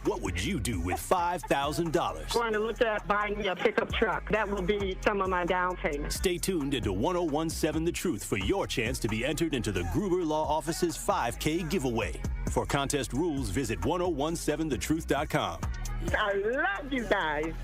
What would you do with $5,000? Going to look at buying me a pickup truck. That will be some of my down payment. Stay tuned into 1017 The Truth for your chance to be entered into the Gruber Law Office's 5K giveaway. For contest rules, visit 1017thetruth.com. I love you guys.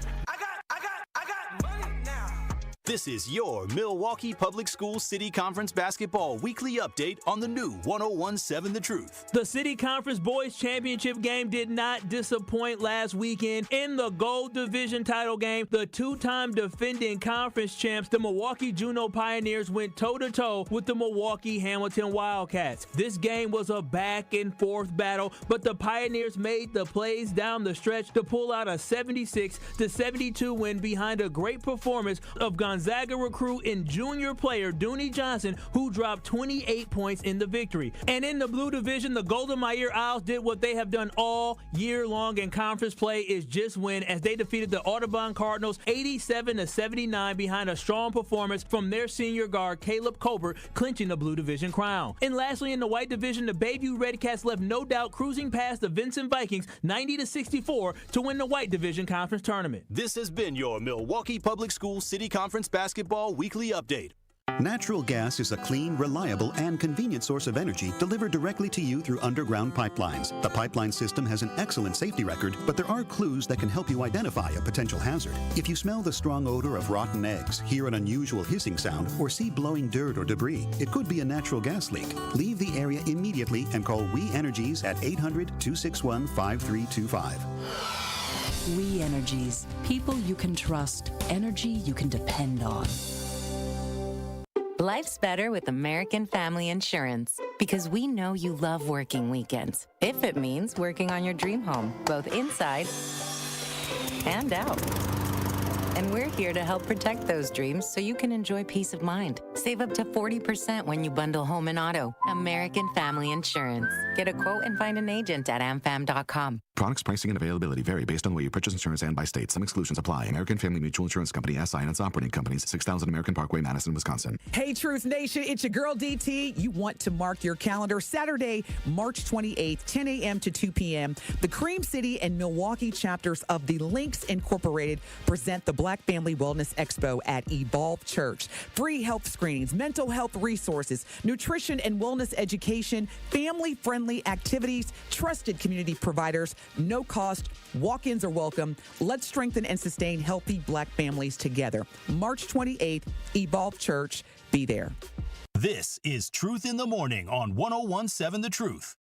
This is your Milwaukee Public Schools City Conference Basketball Weekly Update on the new 1017 The Truth. The City Conference Boys Championship game did not disappoint last weekend. In the Gold Division title game, the two-time defending conference champs, the Milwaukee Juneau Pioneers, went toe-to-toe with the Milwaukee Hamilton Wildcats. This game was a back-and-forth battle, but the Pioneers made the plays down the stretch to pull out a 76-72 win behind a great performance of Gonzaga recruit and junior player Dooney Johnson, who dropped 28 points in the victory. And in the Blue Division, the Golden Meyer Owls did what they have done all year long in conference play, is just win, as they defeated the Audubon Cardinals 87-79 behind a strong performance from their senior guard Caleb Colbert, clinching the Blue Division crown. And lastly, in the White Division, the Bayview Redcats left no doubt cruising past the Vincent Vikings 90-64 to win the White Division Conference Tournament. This has been your Milwaukee Public Schools City Conference Basketball Weekly Update. Natural gas is a clean, reliable, and convenient source of energy delivered directly to you through underground pipelines. The pipeline system has an excellent safety record, but there are clues that can help you identify a potential hazard. If you smell the strong odor of rotten eggs, hear an unusual hissing sound, or see blowing dirt or debris, it could be a natural gas leak. Leave the area immediately and call We Energies at 800-261-5325. We Energies. People you can trust. Energy you can depend on. Life's better with American Family Insurance because we know you love working weekends. If it means working on your dream home, both inside and out. And we're here to help protect those dreams so you can enjoy peace of mind. Save up to 40% when you bundle home and auto. American Family Insurance. Get a quote and find an agent at amfam.com. Products, pricing, and availability vary based on the way you purchase insurance and by state. Some exclusions apply. American Family Mutual Insurance Company, SI, and its operating companies, 6000 American Parkway, Madison, Wisconsin. Hey, Truth Nation, it's your girl, DT. You want to mark your calendar. Saturday, March 28th, 10 a.m. to 2 p.m., the Cream City and Milwaukee chapters of the Links Incorporated present the Black Family Wellness Expo at Evolve Church. Free health screenings, mental health resources, nutrition and wellness education, family-friendly activities, trusted community providers, no cost, walk-ins are welcome. Let's strengthen and sustain healthy Black families together. March 28th, Evolve Church. Be there. This is Truth in the Morning on 1017 The Truth.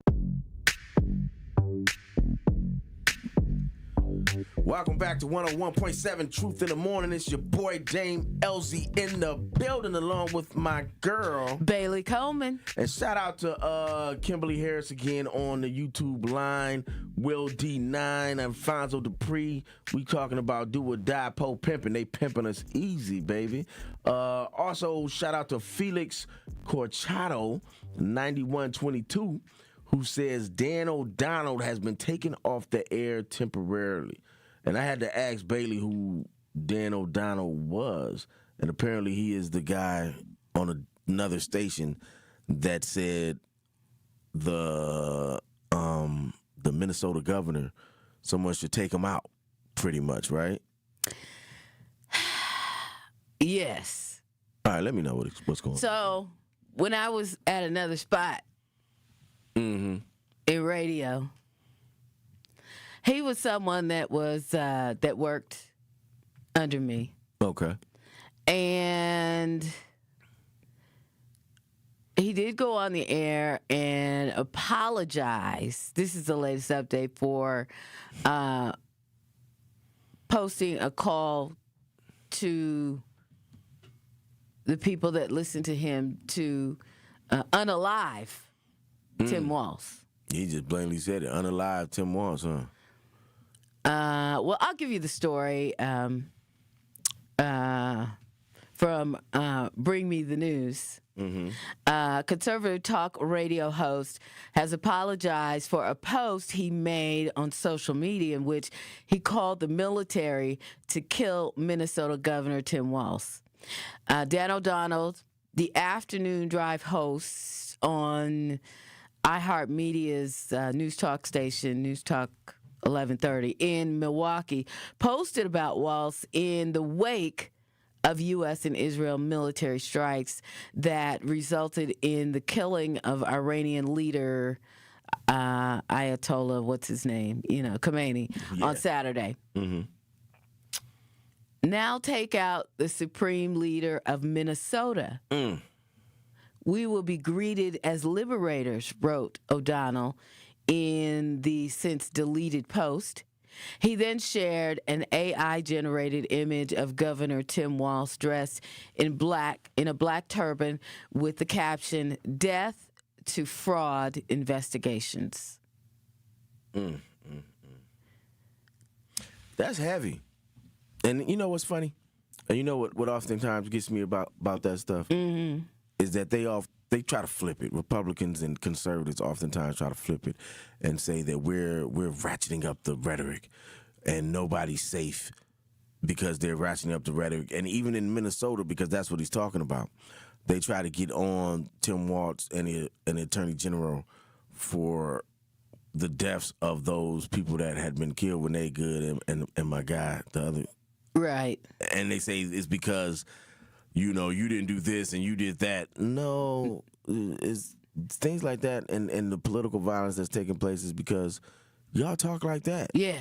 Welcome back to 101.7 Truth in the Morning. It's your boy Dame Ellzey in the building along with my girl Bailey Coleman. And shout out to Kimberly Harris again on the YouTube line. Will D9, Alfonso Dupree. We talking about do or die po pimping. They pimping us easy, baby. Also shout out to Felix Corchado 9122, who says Dan O'Donnell has been taken off the air temporarily. And I had to ask Bailey who Dan O'Donnell was. And apparently he is the guy on another station that said the Minnesota governor, someone should take him out, pretty much, right? Yes. All right, let me know what's going on. So when I was at another spot in radio, he was someone that was that worked under me. Okay. And he did go on the air and apologize. This is the latest update for posting a call to the people that listen to him to unalive Tim Walz. He just blatantly said it. Unalive Tim Walz, huh? Well, I'll give you the story from Bring Me the News. Conservative talk radio host has apologized for a post he made on social media in which he called the military to kill Minnesota Governor Tim Walz. Dan O'Donnell, the afternoon drive host on iHeartMedia's news talk station, News Talk 11:30 in Milwaukee, posted about Waltz in the wake of U.S. and Israel military strikes that resulted in the killing of Iranian leader Ayatollah, what's his name? Khomeini, on Saturday. Mm-hmm. Now take out the supreme leader of Minnesota. We will be greeted as liberators, wrote O'Donnell in the since deleted post. He then shared an AI-generated image of Governor Tim Walz dressed in a black turban with the caption, "Death to Fraud Investigations." That's heavy. And you know what's funny? And you know what oftentimes gets me about that stuff? Is that they try to flip it. Republicans and conservatives oftentimes try to flip it and say that we're ratcheting up the rhetoric and nobody's safe because they're ratcheting up the rhetoric. And even in Minnesota, because that's what he's talking about, they try to get on Tim Walz and the Attorney General for the deaths of those people that had been killed when they good and my guy, the other. Right. And they say it's because, you didn't do this and you did that. No, it's things like that and the political violence that's taking place is because y'all talk like that. Yeah.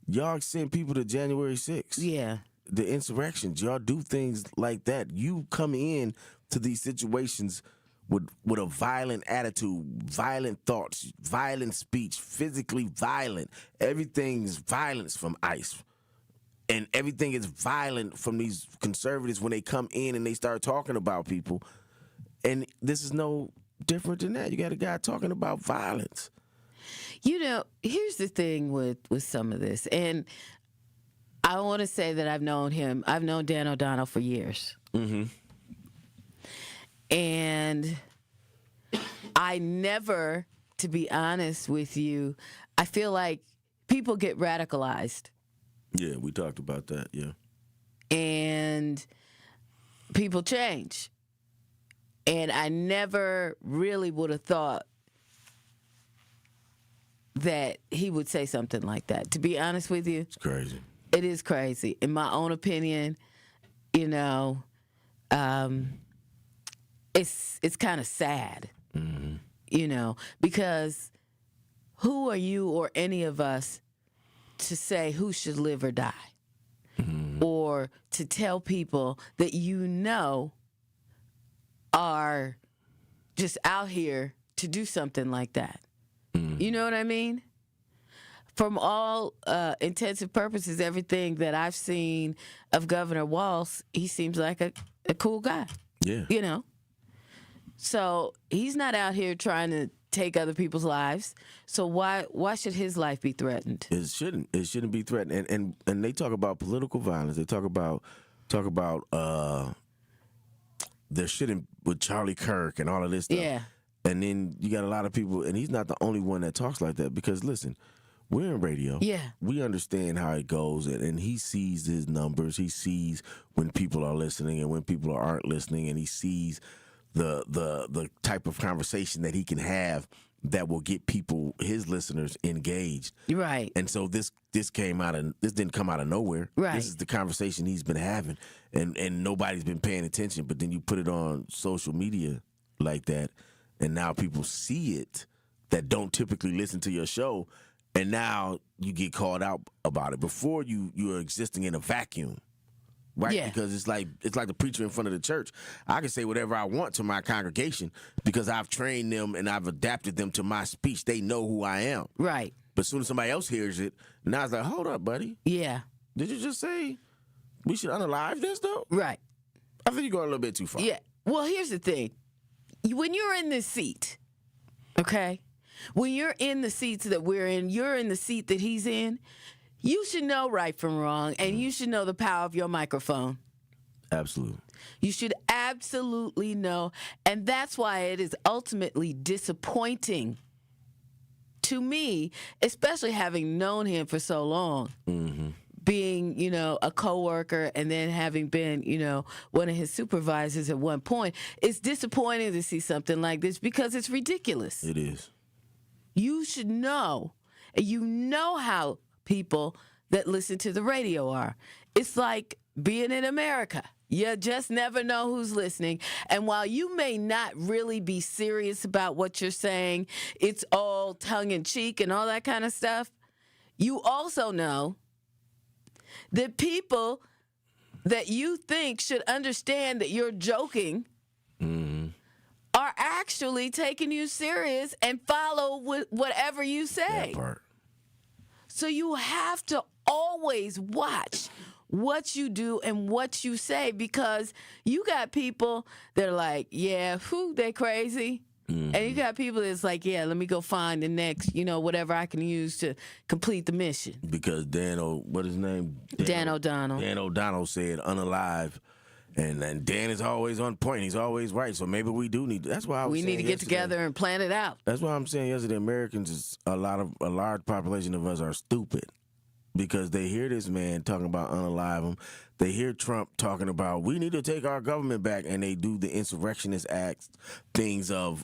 Y'all send people to January 6th. Yeah. The insurrections. Y'all do things like that. You come in to these situations with a violent attitude, violent thoughts, violent speech, physically violent. Everything's violence from ICE. And everything is violent from these conservatives when they come in and they start talking about people. And this is no different than that. You got a guy talking about violence. Here's the thing with some of this. And I want to say that I've known him. I've known Dan O'Donnell for years. Mm-hmm. And I never, to be honest with you, I feel like people get radicalized. Yeah, we talked about that, yeah. And people change. And I never really would have thought that he would say something like that. To be honest with you. It's crazy. It is crazy. In my own opinion, it's kind of sad, because who are you or any of us to say who should live or die, or to tell people that are just out here to do something like that. You know what I mean? From all intents and purposes, everything that I've seen of Governor Walz, he seems like a cool guy. Yeah. So he's not out here trying to take other people's lives. So why should his life be threatened? It shouldn't. It shouldn't be threatened. And they talk about political violence. They talk about there shouldn't with Charlie Kirk and all of this stuff. Yeah. And then you got a lot of people, and he's not the only one that talks like that because listen, we're in radio. Yeah. We understand how it goes, and he sees his numbers. He sees when people are listening and when people aren't listening, and he sees the type of conversation that he can have that will get people, his listeners, engaged. Right. And so this didn't come out of nowhere. Right. This is the conversation he's been having, and nobody's been paying attention. But then you put it on social media like that, and now people see it that don't typically listen to your show, and now you get called out about it. Before you were existing in a vacuum. Right, yeah. Because it's like the preacher in front of the church. I can say whatever I want to my congregation because I've trained them and I've adapted them to my speech. They know who I am. Right. But as soon as somebody else hears it, now it's like, hold up, buddy. Yeah. Did you just say we should unalive this, though? Right. I think you're going a little bit too far. Yeah. Well, here's the thing. When you're in this seat, okay, when you're in the seats that we're in, you're in the seat that he's in, you should know right from wrong, and you should know the power of your microphone. Absolutely. You should absolutely know, and that's why it is ultimately disappointing to me, especially having known him for so long, being, a coworker and then having been, one of his supervisors at one point. It's disappointing to see something like this because it's ridiculous. It is. You should know And you know how people that listen to the radio are. It's like being in America. You just never know who's listening. And while you may not really be serious about what you're saying, it's all tongue-in-cheek and all that kind of stuff, you also know that people that you think should understand that you're joking are actually taking you serious and follow whatever you say. That part. So you have to always watch what you do and what you say, because you got people that are like, yeah, they crazy. And you got people that's like, yeah, let me go find the next, whatever I can use to complete the mission. Because what is his name? Dan O'Donnell. Dan O'Donnell said unalive. And Dan is always on point. He's always right. So maybe we do need. That's why we need to get together and plan it out. That's why I'm saying yesterday, Americans, a large population of us are stupid, because they hear this man talking about unalive him. They hear Trump talking about we need to take our government back, and they do the insurrectionist acts, things of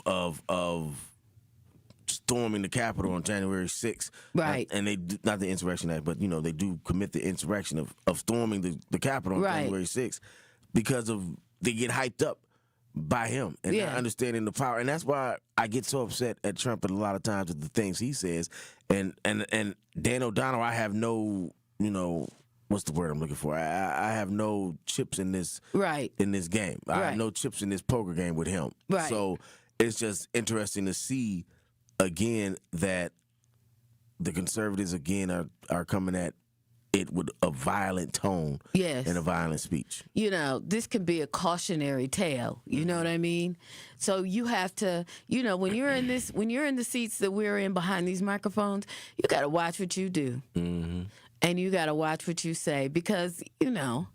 storming the Capitol on January 6th. Right. And they do, not the insurrection act, but they do commit the insurrection of storming the Capitol on January 6th. Because they get hyped up by him and not understanding the power. And that's why I get so upset at Trump a lot of times with the things he says. And Dan O'Donnell, I have no, what's the word I'm looking for? I have no chips in this in this game. I have no chips in this poker game with him. Right. So it's just interesting to see again that the conservatives again are coming at it with a violent tone and a violent speech. This can be a cautionary tale. You know what I mean? So you have to, when you're in the seats that we're in behind these microphones, you got to watch what you do. Mm-hmm. And you got to watch what you say, because, come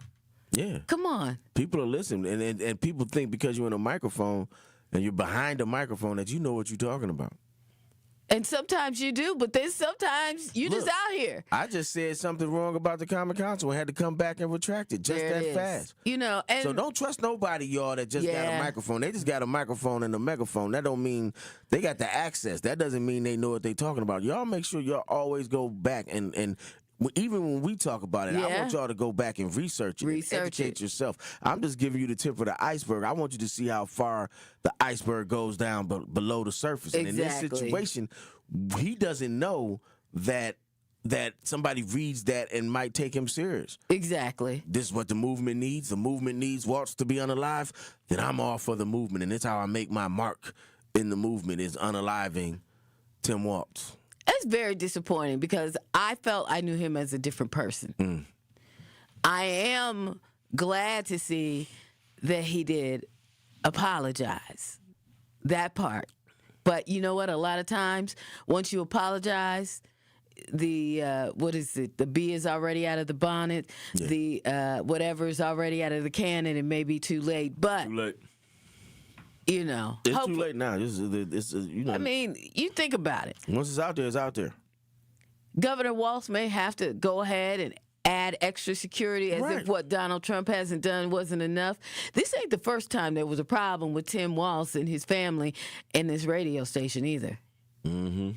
on. People are listening, and people think because you're in a microphone and you're behind a microphone that you know what you're talking about. And sometimes you do, but then sometimes you just out here. I just said something wrong about the Common Council and had to come back and retract it fast. And so don't trust nobody, y'all, that just got a microphone. They just got a microphone and a megaphone. That don't mean they got the access. That doesn't mean they know what they talking about. Y'all make sure y'all always go back and even when we talk about it, I want y'all to go back and research it, educate yourself. I'm just giving you the tip of the iceberg. I want you to see how far the iceberg goes down below the surface. And in this situation, he doesn't know that somebody reads that and might take him serious. Exactly. This is what the movement needs. The movement needs Waltz to be unalive. Then I'm all for the movement, and it's how I make my mark in the movement is unaliving Tim Waltz. That's very disappointing, because I felt I knew him as a different person. I am glad to see that he did apologize, that part. But you know what? A lot of times, once you apologize, the bee is already out of the bonnet. Yeah. The whatever is already out of the can, and it may be too late. But too late. It's too late now. I mean, you think about it. Once it's out there, it's out there. Governor Waltz may have to go ahead and add extra security as if what Donald Trump hasn't done wasn't enough. This ain't the first time there was a problem with Tim Waltz and his family and this radio station either. Mm-hmm.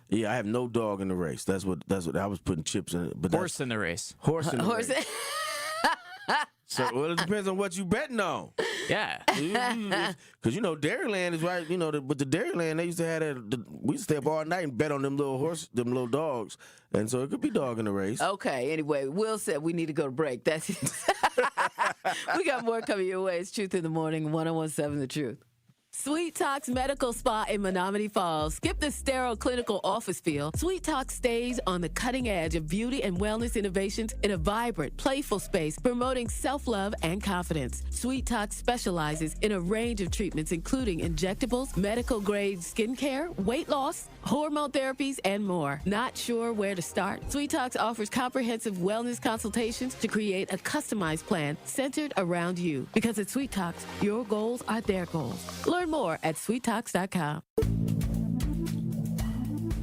Yeah, I have no dog in the race. That's what I was putting chips in it. But horse in the race. Horse in the race. So it depends on what you betting on. Yeah. Because, Dairyland is right. But the Dairyland, they used to have we used to stay up all night and bet on them little dogs. And so it could be dog in the race. Okay, anyway, Will said we need to go to break. That's it. We got more coming your way. It's Truth in the Morning, 101.7 The Truth. Sweet Talk's Medical Spa in Menominee Falls. Skip the sterile clinical office feel. Sweet Talk stays on the cutting edge of beauty and wellness innovations in a vibrant, playful space, promoting self-love and confidence. Sweet Talk specializes in a range of treatments, including injectables, medical-grade skincare, weight loss, hormone therapies, and more. Not sure where to start? Sweet Talk offers comprehensive wellness consultations to create a customized plan centered around you. Because at Sweet Talks, your goals are their goals. Learn more at sweettalks.com.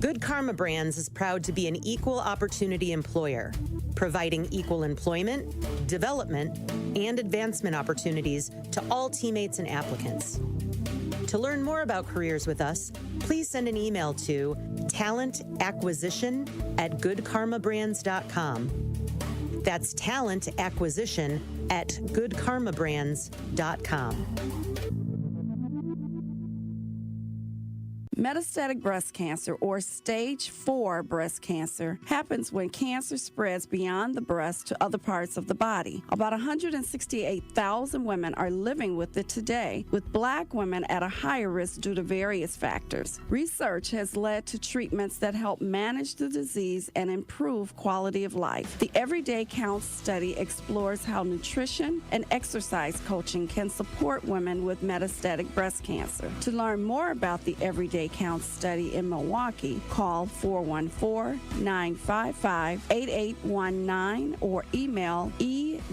Good Karma Brands is proud to be an equal opportunity employer, providing equal employment, development, and advancement opportunities to all teammates and applicants. To learn more about careers with us, please send an email to talent acquisition at goodkarmabrands.com. That's talent acquisition at goodkarmabrands.com. Metastatic breast cancer, or stage 4 breast cancer, happens when cancer spreads beyond the breast to other parts of the body. About 168,000 women are living with it today, with Black women at a higher risk due to various factors. Research has led to treatments that help manage the disease and improve quality of life. The Everyday Counts study explores how nutrition and exercise coaching can support women with metastatic breast cancer. To learn more about the Everyday Counts study in Milwaukee, call 414-955-8819 or email edc@mcw.edu.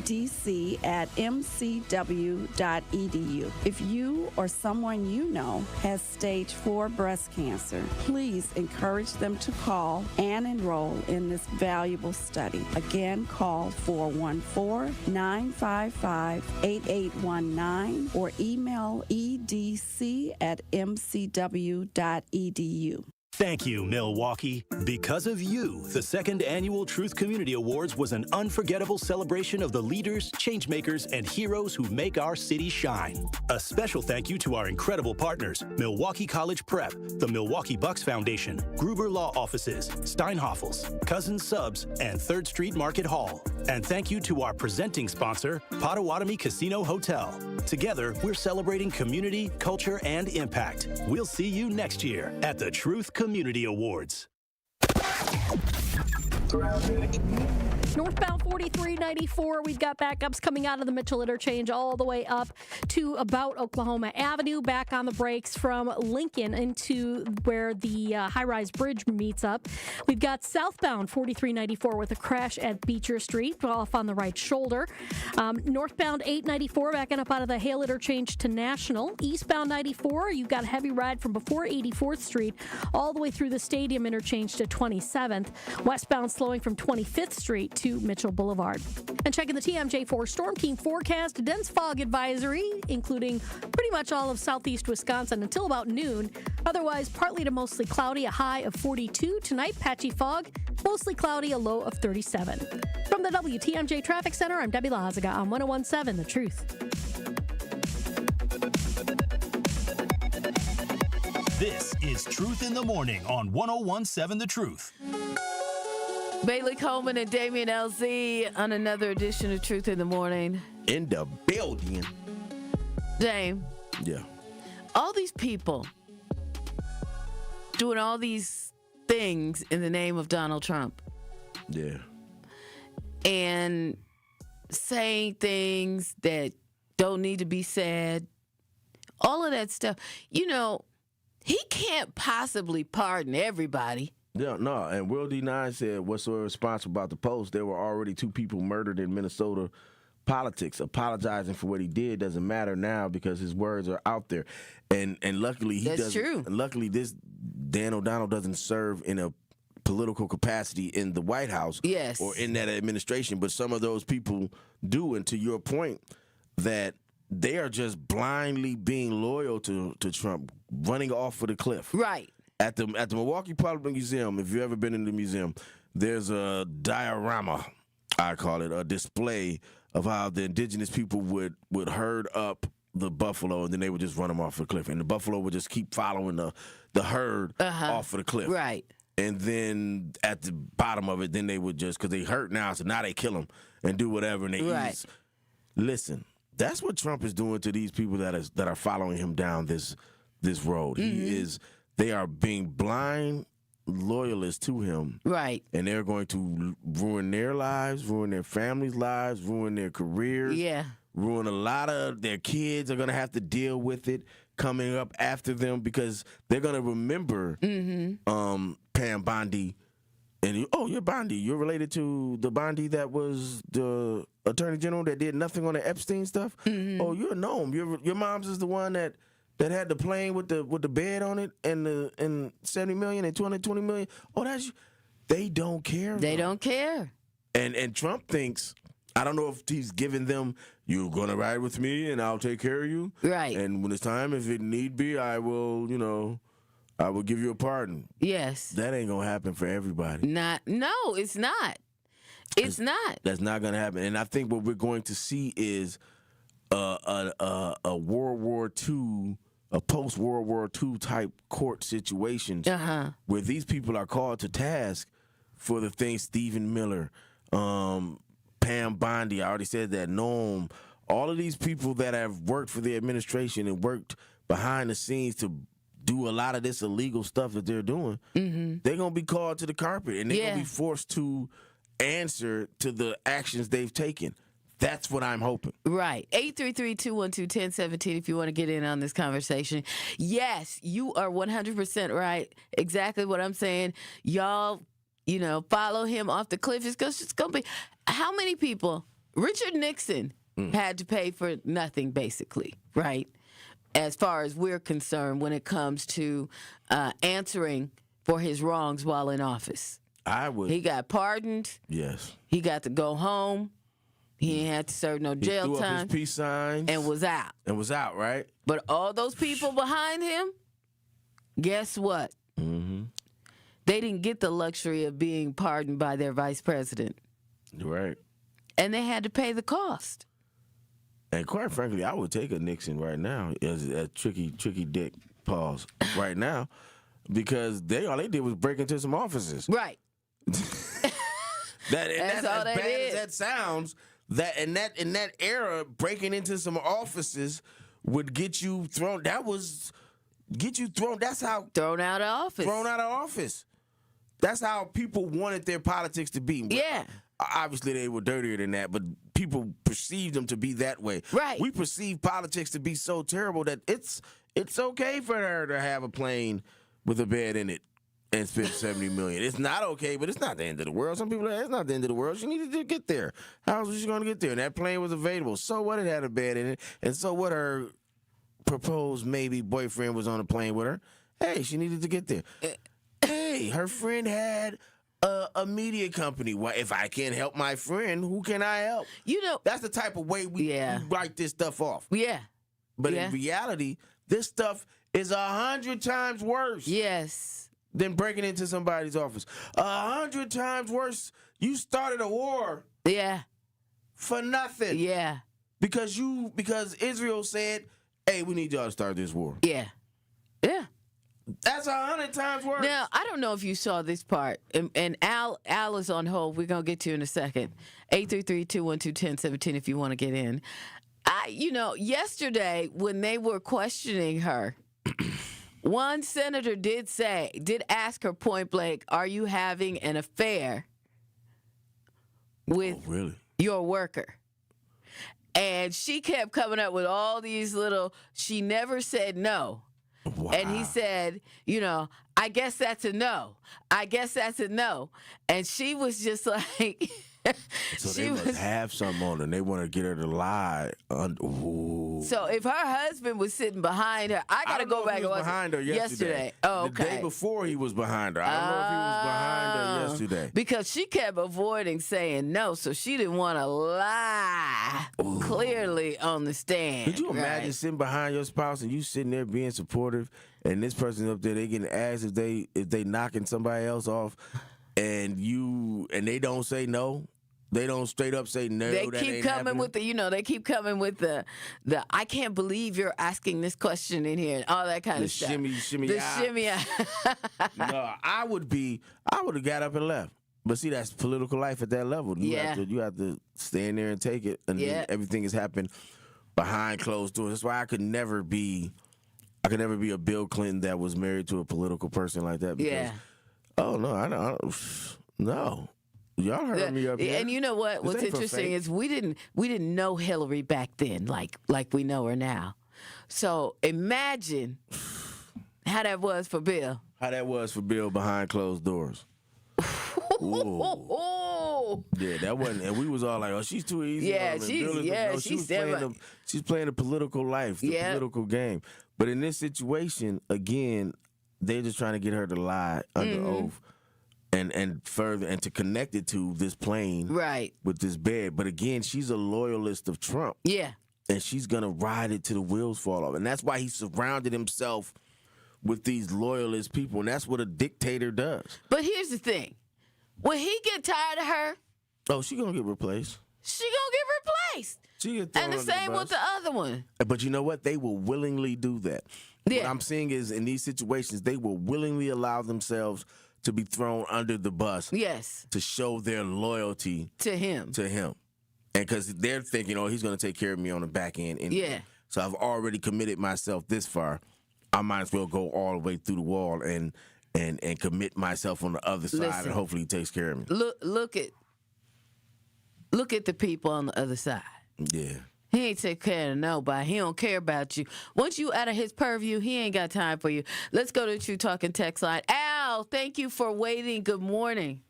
If you or someone you know has stage 4 breast cancer, please encourage them to call and enroll in this valuable study. Again, call 414-955-8819 or email edc@mcw.edu. Thank you, Milwaukee. Because of you, the second annual Truth Community Awards was an unforgettable celebration of the leaders, changemakers, and heroes who make our city shine. A special thank you to our incredible partners, Milwaukee College Prep, the Milwaukee Bucks Foundation, Gruber Law Offices, Steinhoffels, Cousins Subs, and 3rd Street Market Hall. And thank you to our presenting sponsor, Potawatomi Casino Hotel. Together, we're celebrating community, culture, and impact. We'll see you next year at the Truth Community Awards. Northbound 4394, we've got backups coming out of the Mitchell interchange all the way up to about Oklahoma Avenue, back on the brakes from Lincoln into where the high-rise bridge meets up. We've got southbound 4394 with a crash at Beecher Street off on the right shoulder. Northbound 894 backing up out of the Hale interchange to National. Eastbound 94, you've got a heavy ride from before 84th Street all the way through the Stadium interchange to 27th. Westbound slowing from 25th Street to Mitchell Boulevard. And checking the TMJ4 Storm Team forecast, dense fog advisory, including pretty much all of southeast Wisconsin until about noon. Otherwise, partly to mostly cloudy, a high of 42. Tonight, patchy fog, mostly cloudy, a low of 37. From the WTMJ Traffic Center, I'm Debbie Lazaga on 101.7 The Truth. This is Truth in the Morning on 101.7 The Truth. Bailey Coleman and Damian Ellzey on another edition of Truth in the Morning. In the building. Dame. Yeah. All these people doing all these things in the name of Donald Trump. Yeah. And saying things that don't need to be said. All of that stuff. You know, he can't possibly pardon everybody. Yeah, no, and Will D9 said whatsoever responsible about the post, there were already 2 people murdered in Minnesota politics. Apologizing for what he did doesn't matter now because his words are out there. And luckily That's true. Luckily this Dan O'Donnell doesn't serve in a political capacity in the White House or in that administration, but some of those people do. And to your point, that they are just blindly being loyal to Trump, running off of the cliff. Right. At the Milwaukee Public Museum, if you've ever been in the museum, there's a diorama, I call it, a display of how the indigenous people would herd up the buffalo and then they would just run them off the cliff. And the buffalo would just keep following the herd off of the cliff. Right. And then at the bottom of it, then they would just, because they hurt now, so now they kill them and do whatever and they eat. Listen, that's what Trump is doing to these people that are following him down this road. Mm-hmm. They are being blind loyalists to him. Right. And they're going to ruin their lives, ruin their families' lives, ruin their careers. Yeah. Ruin a lot of their kids are going to have to deal with it coming up after them because they're going to remember Pam Bondi. And you're Bondi. You're related to the Bondi that was the attorney general that did nothing on the Epstein stuff. Mm-hmm. Oh, you're known. Your mom's is the one that had the plane with the bed on it and $70 million and $220 million. Oh, they don't care. They don't care. And Trump thinks, I don't know if he's giving them, you're gonna ride with me and I'll take care of you. Right. And when it's time, if it need be, I will I will give you a pardon. Yes. That ain't gonna happen for everybody. No, it's not. It's not. That's not gonna happen. And I think what we're going to see is a World War II, a post World War II type court situations where these people are called to task for the things Stephen Miller, Pam Bondi, I already said that, Noam, all of these people that have worked for the administration and worked behind the scenes to do a lot of this illegal stuff that they're doing, they're going to be called to the carpet and they're going to be forced to answer to the actions they've taken. That's what I'm hoping. Right. 833-212-1017 if you want to get in on this conversation. Yes, you are 100% right. Exactly what I'm saying. Y'all, follow him off the cliff. It's going to be... How many people... Richard Nixon had to pay for nothing, basically, right? As far as we're concerned when it comes to answering for his wrongs while in office. He got pardoned. Yes. He got to go home. He ain't had to serve no jail he threw time. Up his peace signs. And was out. Right? But all those people behind him, guess what? They didn't get the luxury of being pardoned by their vice president. Right. And they had to pay the cost. And quite frankly, I would take a Nixon right now as a tricky dick pause right now, because all they did was break into some offices. Right. That's as bad as that sounds. That in that era, breaking into some offices would get you thrown. That's how thrown out of office. Thrown out of office. That's how people wanted their politics to be. Yeah. Obviously, they were dirtier than that, but people perceived them to be that way. Right. We perceive politics to be so terrible that it's okay for her to have a plane with a bed in it and spend $70 million. It's not okay, but it's not the end of the world. Some people are, it's not the end of the world. She needed to get there. How was she going to get there? And that plane was available. So what? It had a bed in it. And so what? Her proposed maybe boyfriend was on a plane with her. Hey, she needed to get there. Hey, her friend had a media company. Well, if I can't help my friend, who can I help? That's the type of way we write this stuff off. Yeah. But in reality, this stuff is 100 times worse. Yes. Than breaking into somebody's office. 100 times worse. You started a war. Yeah. For nothing. Yeah. Because Israel said, hey, we need y'all to start this war. Yeah. Yeah. That's 100 times worse. Now, I don't know if you saw this part, and Al is on hold. We're going to get to you in a second. 833-212-1017 if you want to get in. Yesterday when they were questioning her, one senator did ask her point blank, are you having an affair with your worker? And she kept coming up with all these she never said no. Wow. And he said, I guess that's a no. I guess that's a no. And she was just like... So they must have something on her, and they want to get her to lie. So if her husband was sitting behind her, I got to go back and watch behind her yesterday. Oh, okay. The day before he was behind her. I don't know if he was behind her yesterday. Because she kept avoiding saying no, so she didn't want to lie clearly on the stand. Could you imagine sitting behind your spouse and you sitting there being supportive, and this person up there, they getting asked if they knocking somebody else off, and they don't say no? They don't straight up say no. They keep coming with the I can't believe you're asking this question in here and all that kind of stuff. The shimmy. No, I would have got up and left. But see, that's political life at that level. You have to stand there and take it, and then everything has happened behind closed doors. That's why I could never be a Bill Clinton that was married to a political person like that. Because, oh no, I don't. No. Y'all heard me up here. And you know what? What's interesting is we didn't know Hillary back then like we know her now. So imagine how that was for Bill. How that was for Bill behind closed doors. Yeah, that wasn't. And we was all like, "Oh, she's too easy." Yeah, she's playing the political life, the political game. But in this situation, again, they're just trying to get her to lie under oath. And further, and to connect it to this plane with this bed. But again, she's a loyalist of Trump. Yeah. And she's going to ride it till the wheels fall off. And that's why he surrounded himself with these loyalist people, and that's what a dictator does. But here's the thing. When he get tired of her, oh, she gonna get replaced. She gonna get replaced. She get thrown And the under same bus. with the other one. But you know what? They will willingly do that. Yeah. What I'm seeing is in these situations, they will willingly allow themselves to be thrown under the bus. Yes. To show their loyalty to him. And because they're thinking, oh, he's going to take care of me on the back end. Anyway. Yeah. So I've already committed myself this far. I might as well go all the way through the wall and commit myself on the other side, Listen, and hopefully he takes care of me. Look at the people on the other side. Yeah. He ain't take care of nobody. He don't care about you. Once you out of his purview, he ain't got time for you. Let's go to the True Talking text line. Al, thank you for waiting. Good morning.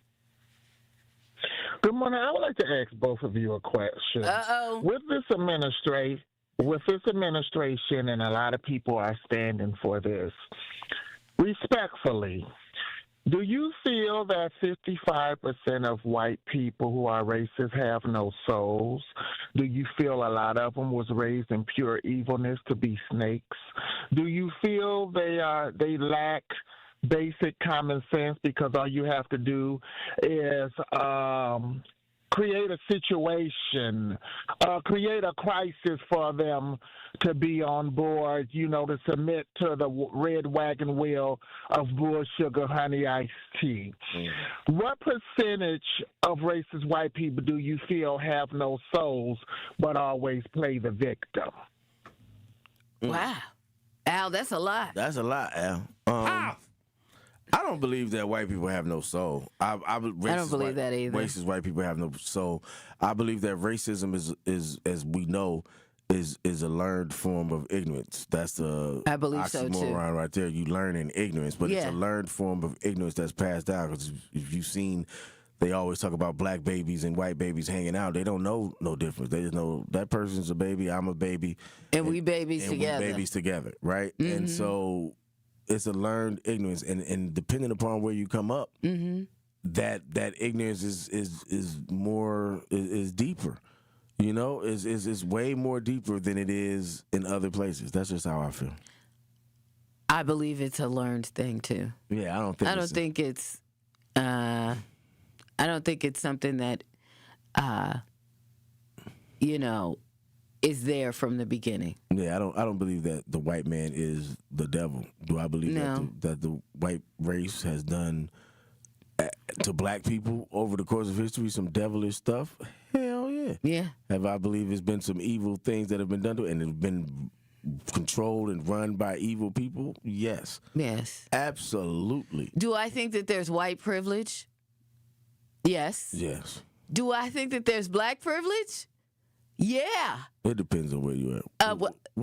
Good morning. I would like to ask both of you a question. Uh-oh. With this administration, and a lot of people are standing for this, respectfully, do you feel that 55% of white people who are racist have no souls? Do you feel a lot of them was raised in pure evilness to be snakes? Do you feel they lack basic common sense because all you have to do is create a situation, create a crisis for them to be on board, to submit to the red wagon wheel of bull sugar honey iced tea. What percentage of racist white people do you feel have no souls but always play the victim? Wow. Al, that's a lot. That's a lot, Al. I don't believe that white people have no soul. I don't believe that either. Racist white people have no soul. I believe that racism is as we know, is a learned form of ignorance. That's the I believe so too. oxymoron right there. You learn in ignorance, but it's a learned form of ignorance that's passed down. Because if you've seen, they always talk about black babies and white babies hanging out. They don't know no difference. They just know that person's a baby, I'm a baby, and we babies together. We babies together, right? Mm-hmm. And so it's a learned ignorance, and depending upon where you come up, that ignorance is deeper. Is way more deeper than it is in other places. That's just how I feel. I believe it's a learned thing too. Yeah, I don't think it's something that is there from the beginning. Yeah, I don't believe that the white man is the devil. Do I believe that the white race has done to black people over the course of history some devilish stuff? Hell yeah. Yeah. Have I believe there's been some evil things that have been done to it and have been controlled and run by evil people? Yes. Yes. Absolutely. Do I think that there's white privilege? Yes. Yes. Do I think that there's black privilege? Yeah. It depends on where you're at.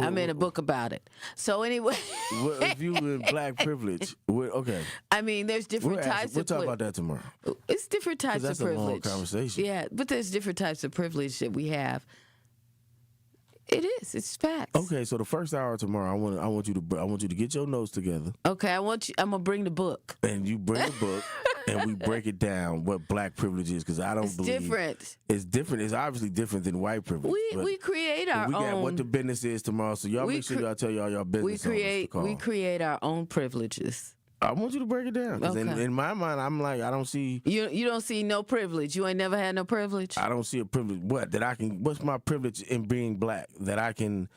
I made a book about it. So anyway. If you in black privilege, okay. I mean, there's different types We'll talk about that tomorrow. It's different types of privilege. That's a long conversation. Yeah, but there's different types of privilege that we have. It is. It's facts. Okay, so the first hour tomorrow, I want you to get your notes together. Okay, I'm gonna bring the book. And you bring the book, and we break it down what black privilege is, because I don't believe different. It's different. It's obviously different than white privilege. We create our own. We got what the business is tomorrow, so y'all make sure y'all tell y'all business. We create our own privileges. I want you to break it down. Because in my mind, I'm like, I don't see. You don't see no privilege. You ain't never had no privilege. I don't see a privilege. What's my privilege in being black? That I can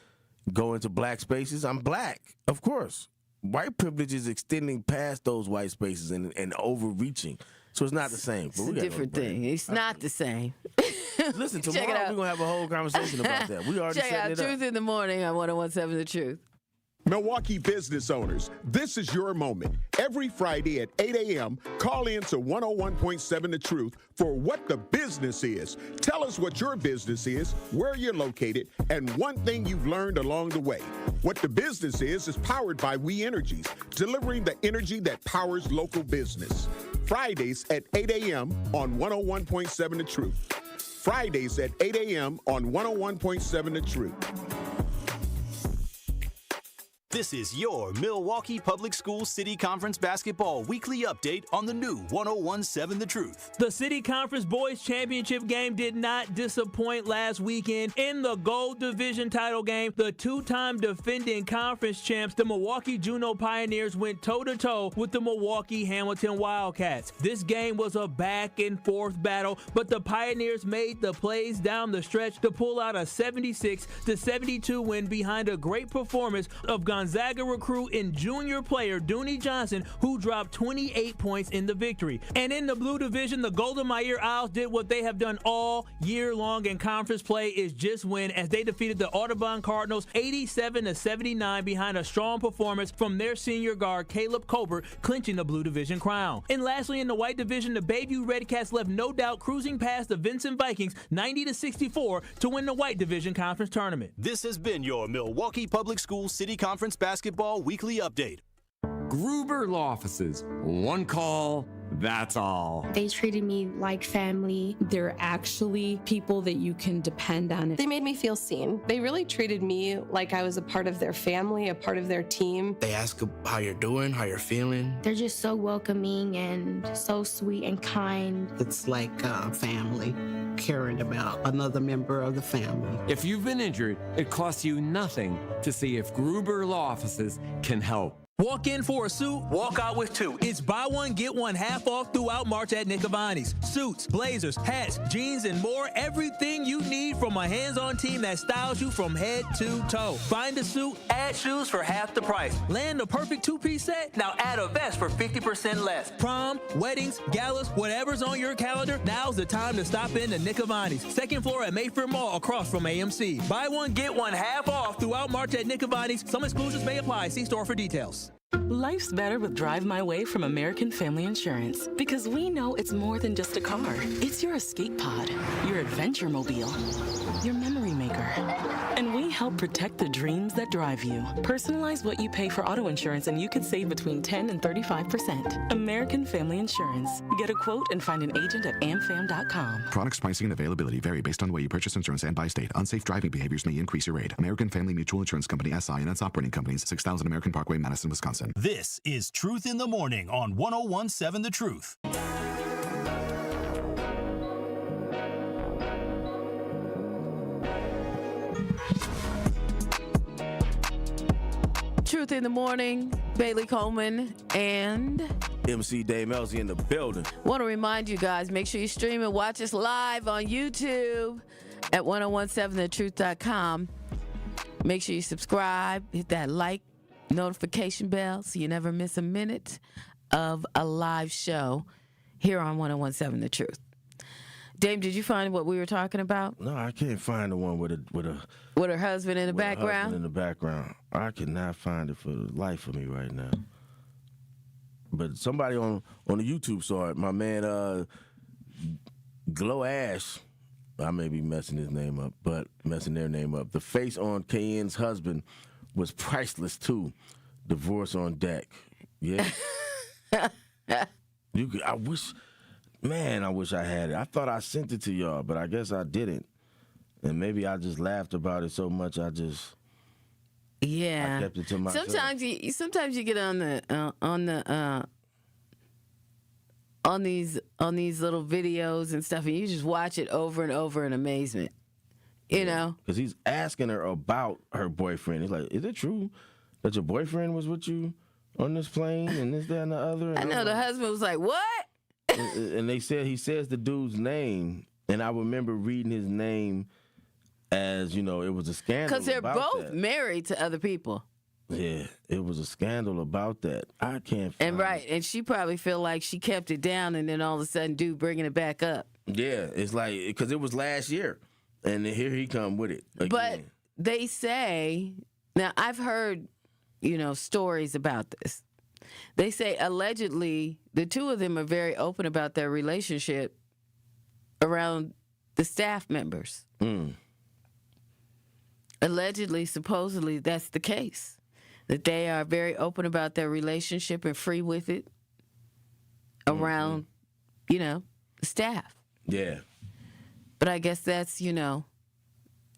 go into black spaces? I'm black, of course. White privilege is extending past those white spaces and overreaching. So it's not the same. It's a different thing. It's not the same. Listen, tomorrow we're going to have a whole conversation about that. We already Check out Truth in the Morning on 101.7 The Truth. Milwaukee business owners, this is your moment. Every Friday at 8 a.m., call in to 101.7 The Truth for What the Business Is. Tell us what your business is, where you're located, and one thing you've learned along the way. What the Business is powered by We Energies, delivering the energy that powers local business. Fridays at 8 a.m. on 101.7 The Truth. Fridays at 8 a.m. on 101.7 The Truth. This is your Milwaukee Public Schools City Conference Basketball Weekly Update on the new 101.7 The Truth. The City Conference Boys Championship game did not disappoint last weekend. In the Gold Division title game, the two-time defending conference champs, the Milwaukee Juno Pioneers, went toe-to-toe with the Milwaukee Hamilton Wildcats. This game was a back-and-forth battle, but the Pioneers made the plays down the stretch to pull out a 76-72 win behind a great performance of Gonzaga recruit and junior player Dooney Johnson, who dropped 28 points in the victory. And in the Blue Division, the Golden Meyer Owls did what they have done all year long in conference play, is just win, as they defeated the Audubon Cardinals 87-79 behind a strong performance from their senior guard Caleb Colbert, clinching the Blue Division crown. And lastly, in the White Division, the Bayview Redcats left no doubt cruising past the Vincent Vikings 90-64 to win the White Division Conference tournament. This has been your Milwaukee Public Schools City Conference Basketball Weekly Update. Gruber Law Offices. One call, that's all. They treated me like family. They're actually people that you can depend on. They made me feel seen. They really treated me like I was a part of their family, a part of their team. They ask how you're doing, how you're feeling. They're just so welcoming and so sweet and kind. It's like family, caring about another member of the family. If you've been injured, it costs you nothing to see if Gruber Law Offices can help. Walk in for a suit, walk out with two. It's buy one, get one half off throughout March at Nick Avani's. Suits, blazers, hats, jeans, and more. Everything you need from a hands-on team that styles you from head to toe. Find a suit, add shoes for half the price. Land the perfect two-piece set? Now add a vest for 50% less. Prom, weddings, galas, whatever's on your calendar, now's the time to stop in to Nick Avani's. Second floor at Mayfair Mall across from AMC. Buy one, get one half off throughout March at Nick Avani's. Some exclusions may apply. See store for details. Life's better with Drive My Way from American Family Insurance, because we know it's more than just a car. It's your escape pod, your adventure mobile, your memory maker. And we help protect the dreams that drive you. Personalize what you pay for auto insurance and you could save between 10 and 35%. American Family Insurance. Get a quote and find an agent at amfam.com. Products, pricing, and availability vary based on the way you purchase insurance and by state. Unsafe driving behaviors may increase your rate. American Family Mutual Insurance Company, SI, and its operating companies, 6000 American Parkway, Madison, Wisconsin. This is Truth in the Morning on 101.7 The Truth. Truth in the Morning, Bailey Coleman and MC Dame Ellzey in the building. Want to remind you guys, make sure you stream and watch us live on YouTube at 1017thetruth.com. Make sure you subscribe, hit that like, notification bell so you never miss a minute of a live show here on 1017 The Truth. Dame, did you find what we were talking about? No, I can't find the one with her husband in the background. Husband in the background. I cannot find it for the life of me right now. But somebody on the YouTube saw it. My man Glow Ash. I may be messing their name up. The face on KN's husband was priceless too. Divorce on deck. Yeah. I wish I had it. I thought I sent it to y'all, but I guess I didn't. And maybe I just laughed about it so much I kept it to myself. Sometimes you get on these little videos and stuff, and you just watch it over and over in amazement. You know? Because he's asking her about her boyfriend. He's like, is it true that your boyfriend was with you on this plane and this, that, and the other? And I know the husband was like, what? And he says the dude's name, and I remember reading his name as, it was a scandal. Because they're both married to other people. Yeah, it was a scandal about that. I can't find it. And she probably feel like she kept it down, and then all of a sudden, dude bringing it back up. Yeah, it's like, because it was last year. And then here he come with it again. But they say, now I've heard, stories about this. They say allegedly the two of them are very open about their relationship around the staff members. Allegedly, supposedly, that's the case. That they are very open about their relationship and free with it around, the staff. Yeah. But I guess that's,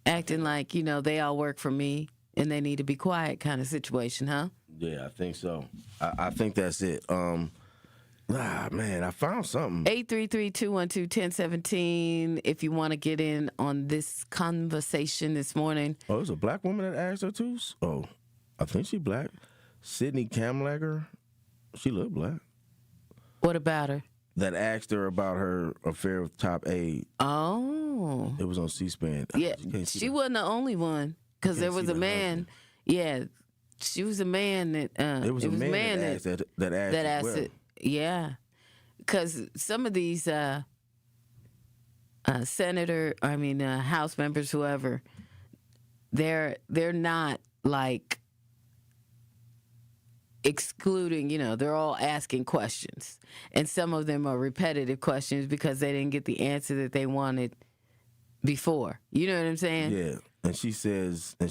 acting like, they all work for me. and they need to be quiet kind of situation, huh? Yeah, I think so. I think that's it. Man, I found something. 833-212-1017 if you want to get in on this conversation this morning. Oh, there's a black woman that asked her too? Oh, I think she black. Sydney Kamlager. She looked black. What about her? That asked her about her affair with top aide. Oh. It was on C-SPAN. Yeah, she wasn't the only one because there was a man. Yeah, she was a man that. It was a man that asked well. it. Yeah, because some of these House members, whoever, they're not like excluding, they're all asking questions. And some of them are repetitive questions because they didn't get the answer that they wanted before. You know what I'm saying? Yeah. And she says that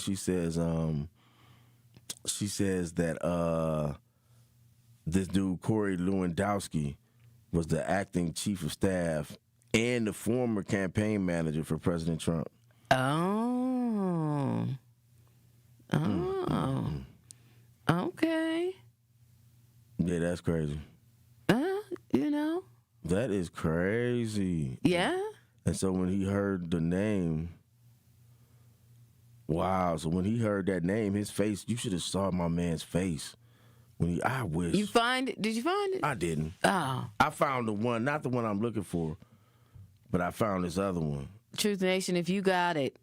this dude, Corey Lewandowski, was the acting chief of staff and the former campaign manager for President Trump. Oh. Okay. Yeah, that's crazy. That is crazy. Yeah. And so when he heard the name, wow. So when he heard that name, his face, you should have saw my man's face. I wish. You find it? Did you find it? I didn't. Oh. I found the one, not the one I'm looking for, but I found this other one. Truth Nation, if you got it,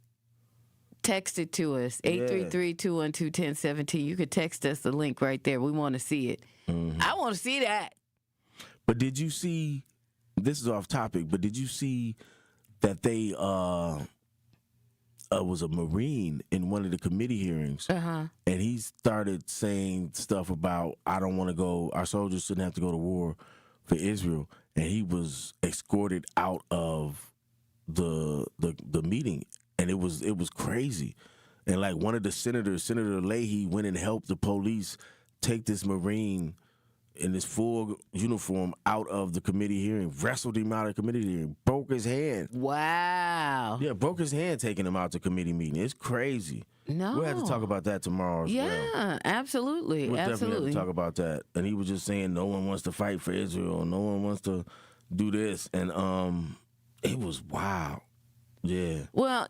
text it to us. 833-212-1017. You could text us the link right there. We want to see it. Mm-hmm. I want to see that. But did you see, this is off topic, but did you see that they was a Marine in one of the committee hearings, and he started saying stuff about, I don't want to go, our soldiers shouldn't have to go to war for Israel, and he was escorted out of the meeting, and it was crazy. And like one of the senators, Senator Leahy, went and helped the police take this Marine in this full uniform out of the committee hearing, wrestled him out of the committee hearing, broke his hand. Wow. Yeah, broke his hand taking him out to committee meeting. It's crazy. No. We'll have to talk about that tomorrow as well. Yeah, absolutely. We'll definitely have to talk about that. And he was just saying no one wants to fight for Israel. No one wants to do this. And it was wild. Yeah. Well,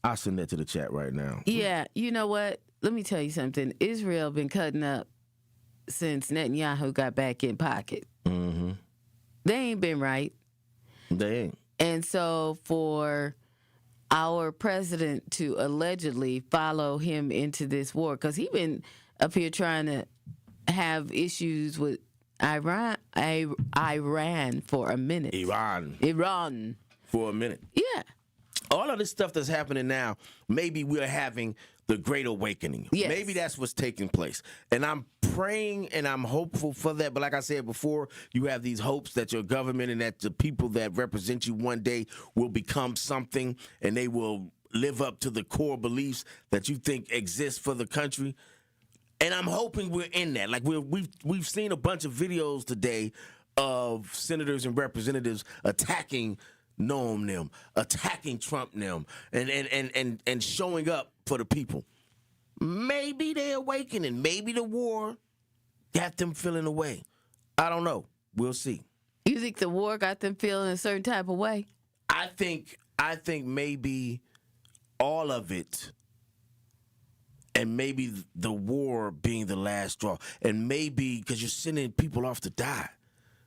I'll send that to the chat right now. Yeah, you know what? Let me tell you something. Israel been cutting up since Netanyahu got back in pocket. Mm-hmm. They ain't been right. They ain't. And so for our president to allegedly follow him into this war, because he been up here trying to have issues with Iran for a minute. Iran. For a minute. Yeah. All of this stuff that's happening now, maybe we're having the Great Awakening. Yes. Maybe that's what's taking place. And I'm praying and I'm hopeful for that. But like I said before, you have these hopes that your government and that the people that represent you one day will become something and they will live up to the core beliefs that you think exist for the country. And I'm hoping we're in that. Like we've seen a bunch of videos today of senators and representatives attacking Noam them, attacking Trump them, and showing up for the people. Maybe they're awakening. Maybe the war got them feeling away. I don't know. We'll see. You think the war got them feeling a certain type of way? I think maybe all of it, and maybe the war being the last straw, and maybe because you're sending people off to die.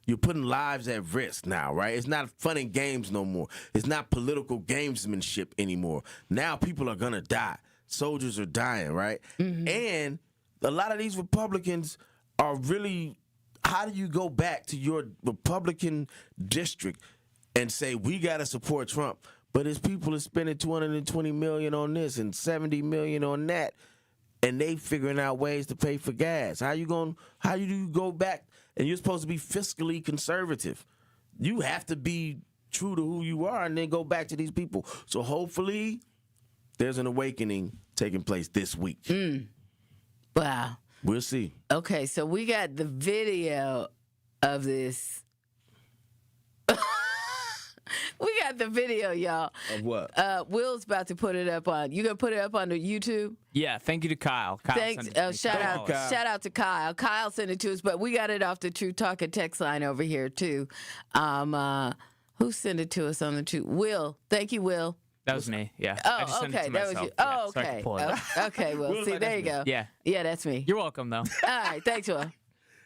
You're putting lives at risk now, right? It's not fun and games no more. It's not political gamesmanship anymore. Now people are going to die. Soldiers are dying, right? Mm-hmm. And a lot of these Republicans are really, how do you go back to your Republican district and say, we got to support Trump, but his people are spending $220 million on this and $70 million on that, and they figuring out ways to pay for gas. How do you go back? And you're supposed to be fiscally conservative. You have to be true to who you are and then go back to these people. So hopefully there's an awakening taking place this week. Wow. We'll see. Okay, so we got the video of this We got the video, y'all. Of what? Will's about to put it up on. You gonna put it up on the YouTube? Yeah. Thank you to Kyle. Thanks. Shout out to Kyle. Kyle sent it to us, but we got it off the True Talk and text line over here too. Who sent it to us on the True? Will. Thank you, Will. That was me. Yeah. Oh, okay. That was you. Oh, okay. Okay. Well, see, there you go. Yeah. Yeah, that's me. You're welcome, though. All right. Thanks, Will.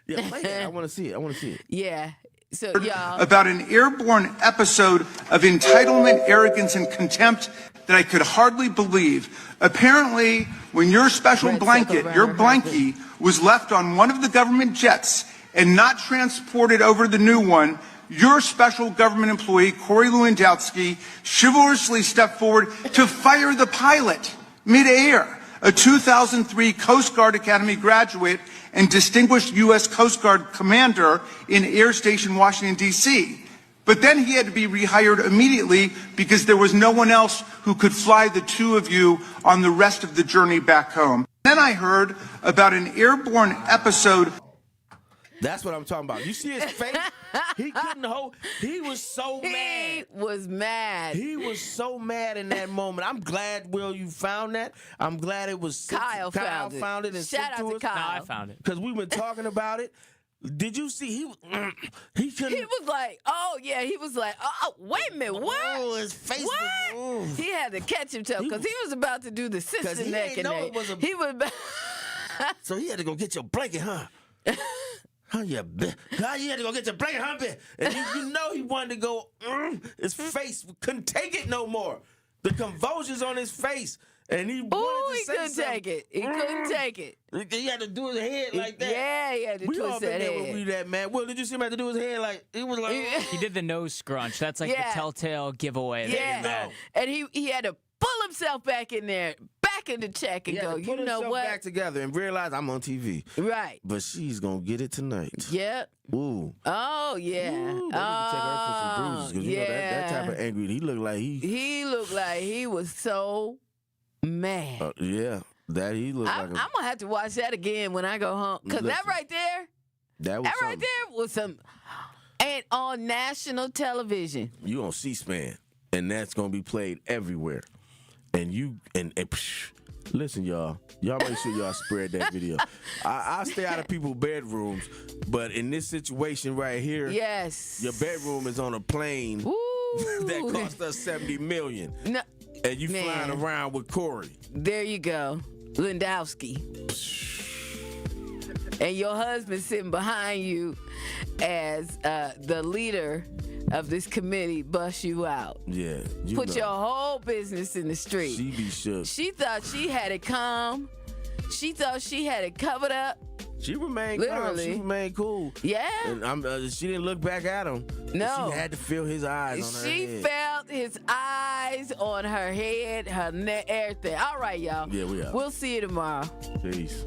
Yeah, play it. I want to see it. Yeah. So, y'all. About an airborne episode of entitlement, arrogance, and contempt that I could hardly believe. Apparently, when your special blanket, your blankie, was left on one of the government jets and not transported over to the new one, your special government employee, Corey Lewandowski, chivalrously stepped forward to fire the pilot midair, a 2003 Coast Guard Academy graduate and distinguished U.S. Coast Guard commander in Air Station, Washington, D.C. But then he had to be rehired immediately because there was no one else who could fly the two of you on the rest of the journey back home. Then I heard about an airborne episode. That's what I'm talking about. You see his face? He couldn't hold. He was so mad. He was mad. He was so mad in that moment. I'm glad, Will, you found that. I'm glad it was Kyle found it and shout out to Kyle. No, I found it because we've been talking about it. Did you see? He couldn't. He was like, oh yeah. He was like, oh wait a minute, what? Oh, his face what? was. He had to catch himself because he was about to do the sister neck and neck. He was. So he had to go get your blanket, huh? How you had to go get your blanket, huh? And you know he wanted to go. His face couldn't take it no more. The convulsions on his face. And he wanted to say couldn't something. take it. He couldn't take it. He had to do his head like that. Yeah, he had to twist that head. We that, man. Will, did you see him have to do his head like he was like? He did the nose scrunch. That's like the telltale giveaway. Yeah, and he had to pull himself back in there, back in the check, and go. You know what? Back together and realize I'm on TV. Right. But she's gonna get it tonight. Yep. Ooh. Oh yeah. Ooh, they need to take her for some bruises because you know that type of angry. He looked like he looked like he was so mad. Yeah, that he looked like. I'm gonna have to watch that again when I go home because that right there, that right there was some, and on national television. You on C-SPAN, and that's gonna be played everywhere. And you and listen, y'all make sure y'all spread that video. I stay out of people's bedrooms, but in this situation right here, yes, your bedroom is on a plane that cost us $70 million. No. And you flying around with Corey. There you go. Lewandowski. And your husband sitting behind you as the leader of this committee bust you out. Yeah. Put your whole business in the street. She be shook. She thought she had it calm. She thought she had it covered up. She remained calm. She remained cool. Yeah. And she didn't look back at him. No. She had to feel his eyes on her head. She felt his eyes on her head, her neck, everything. All right, y'all. Yeah, we are. We'll see you tomorrow. Peace.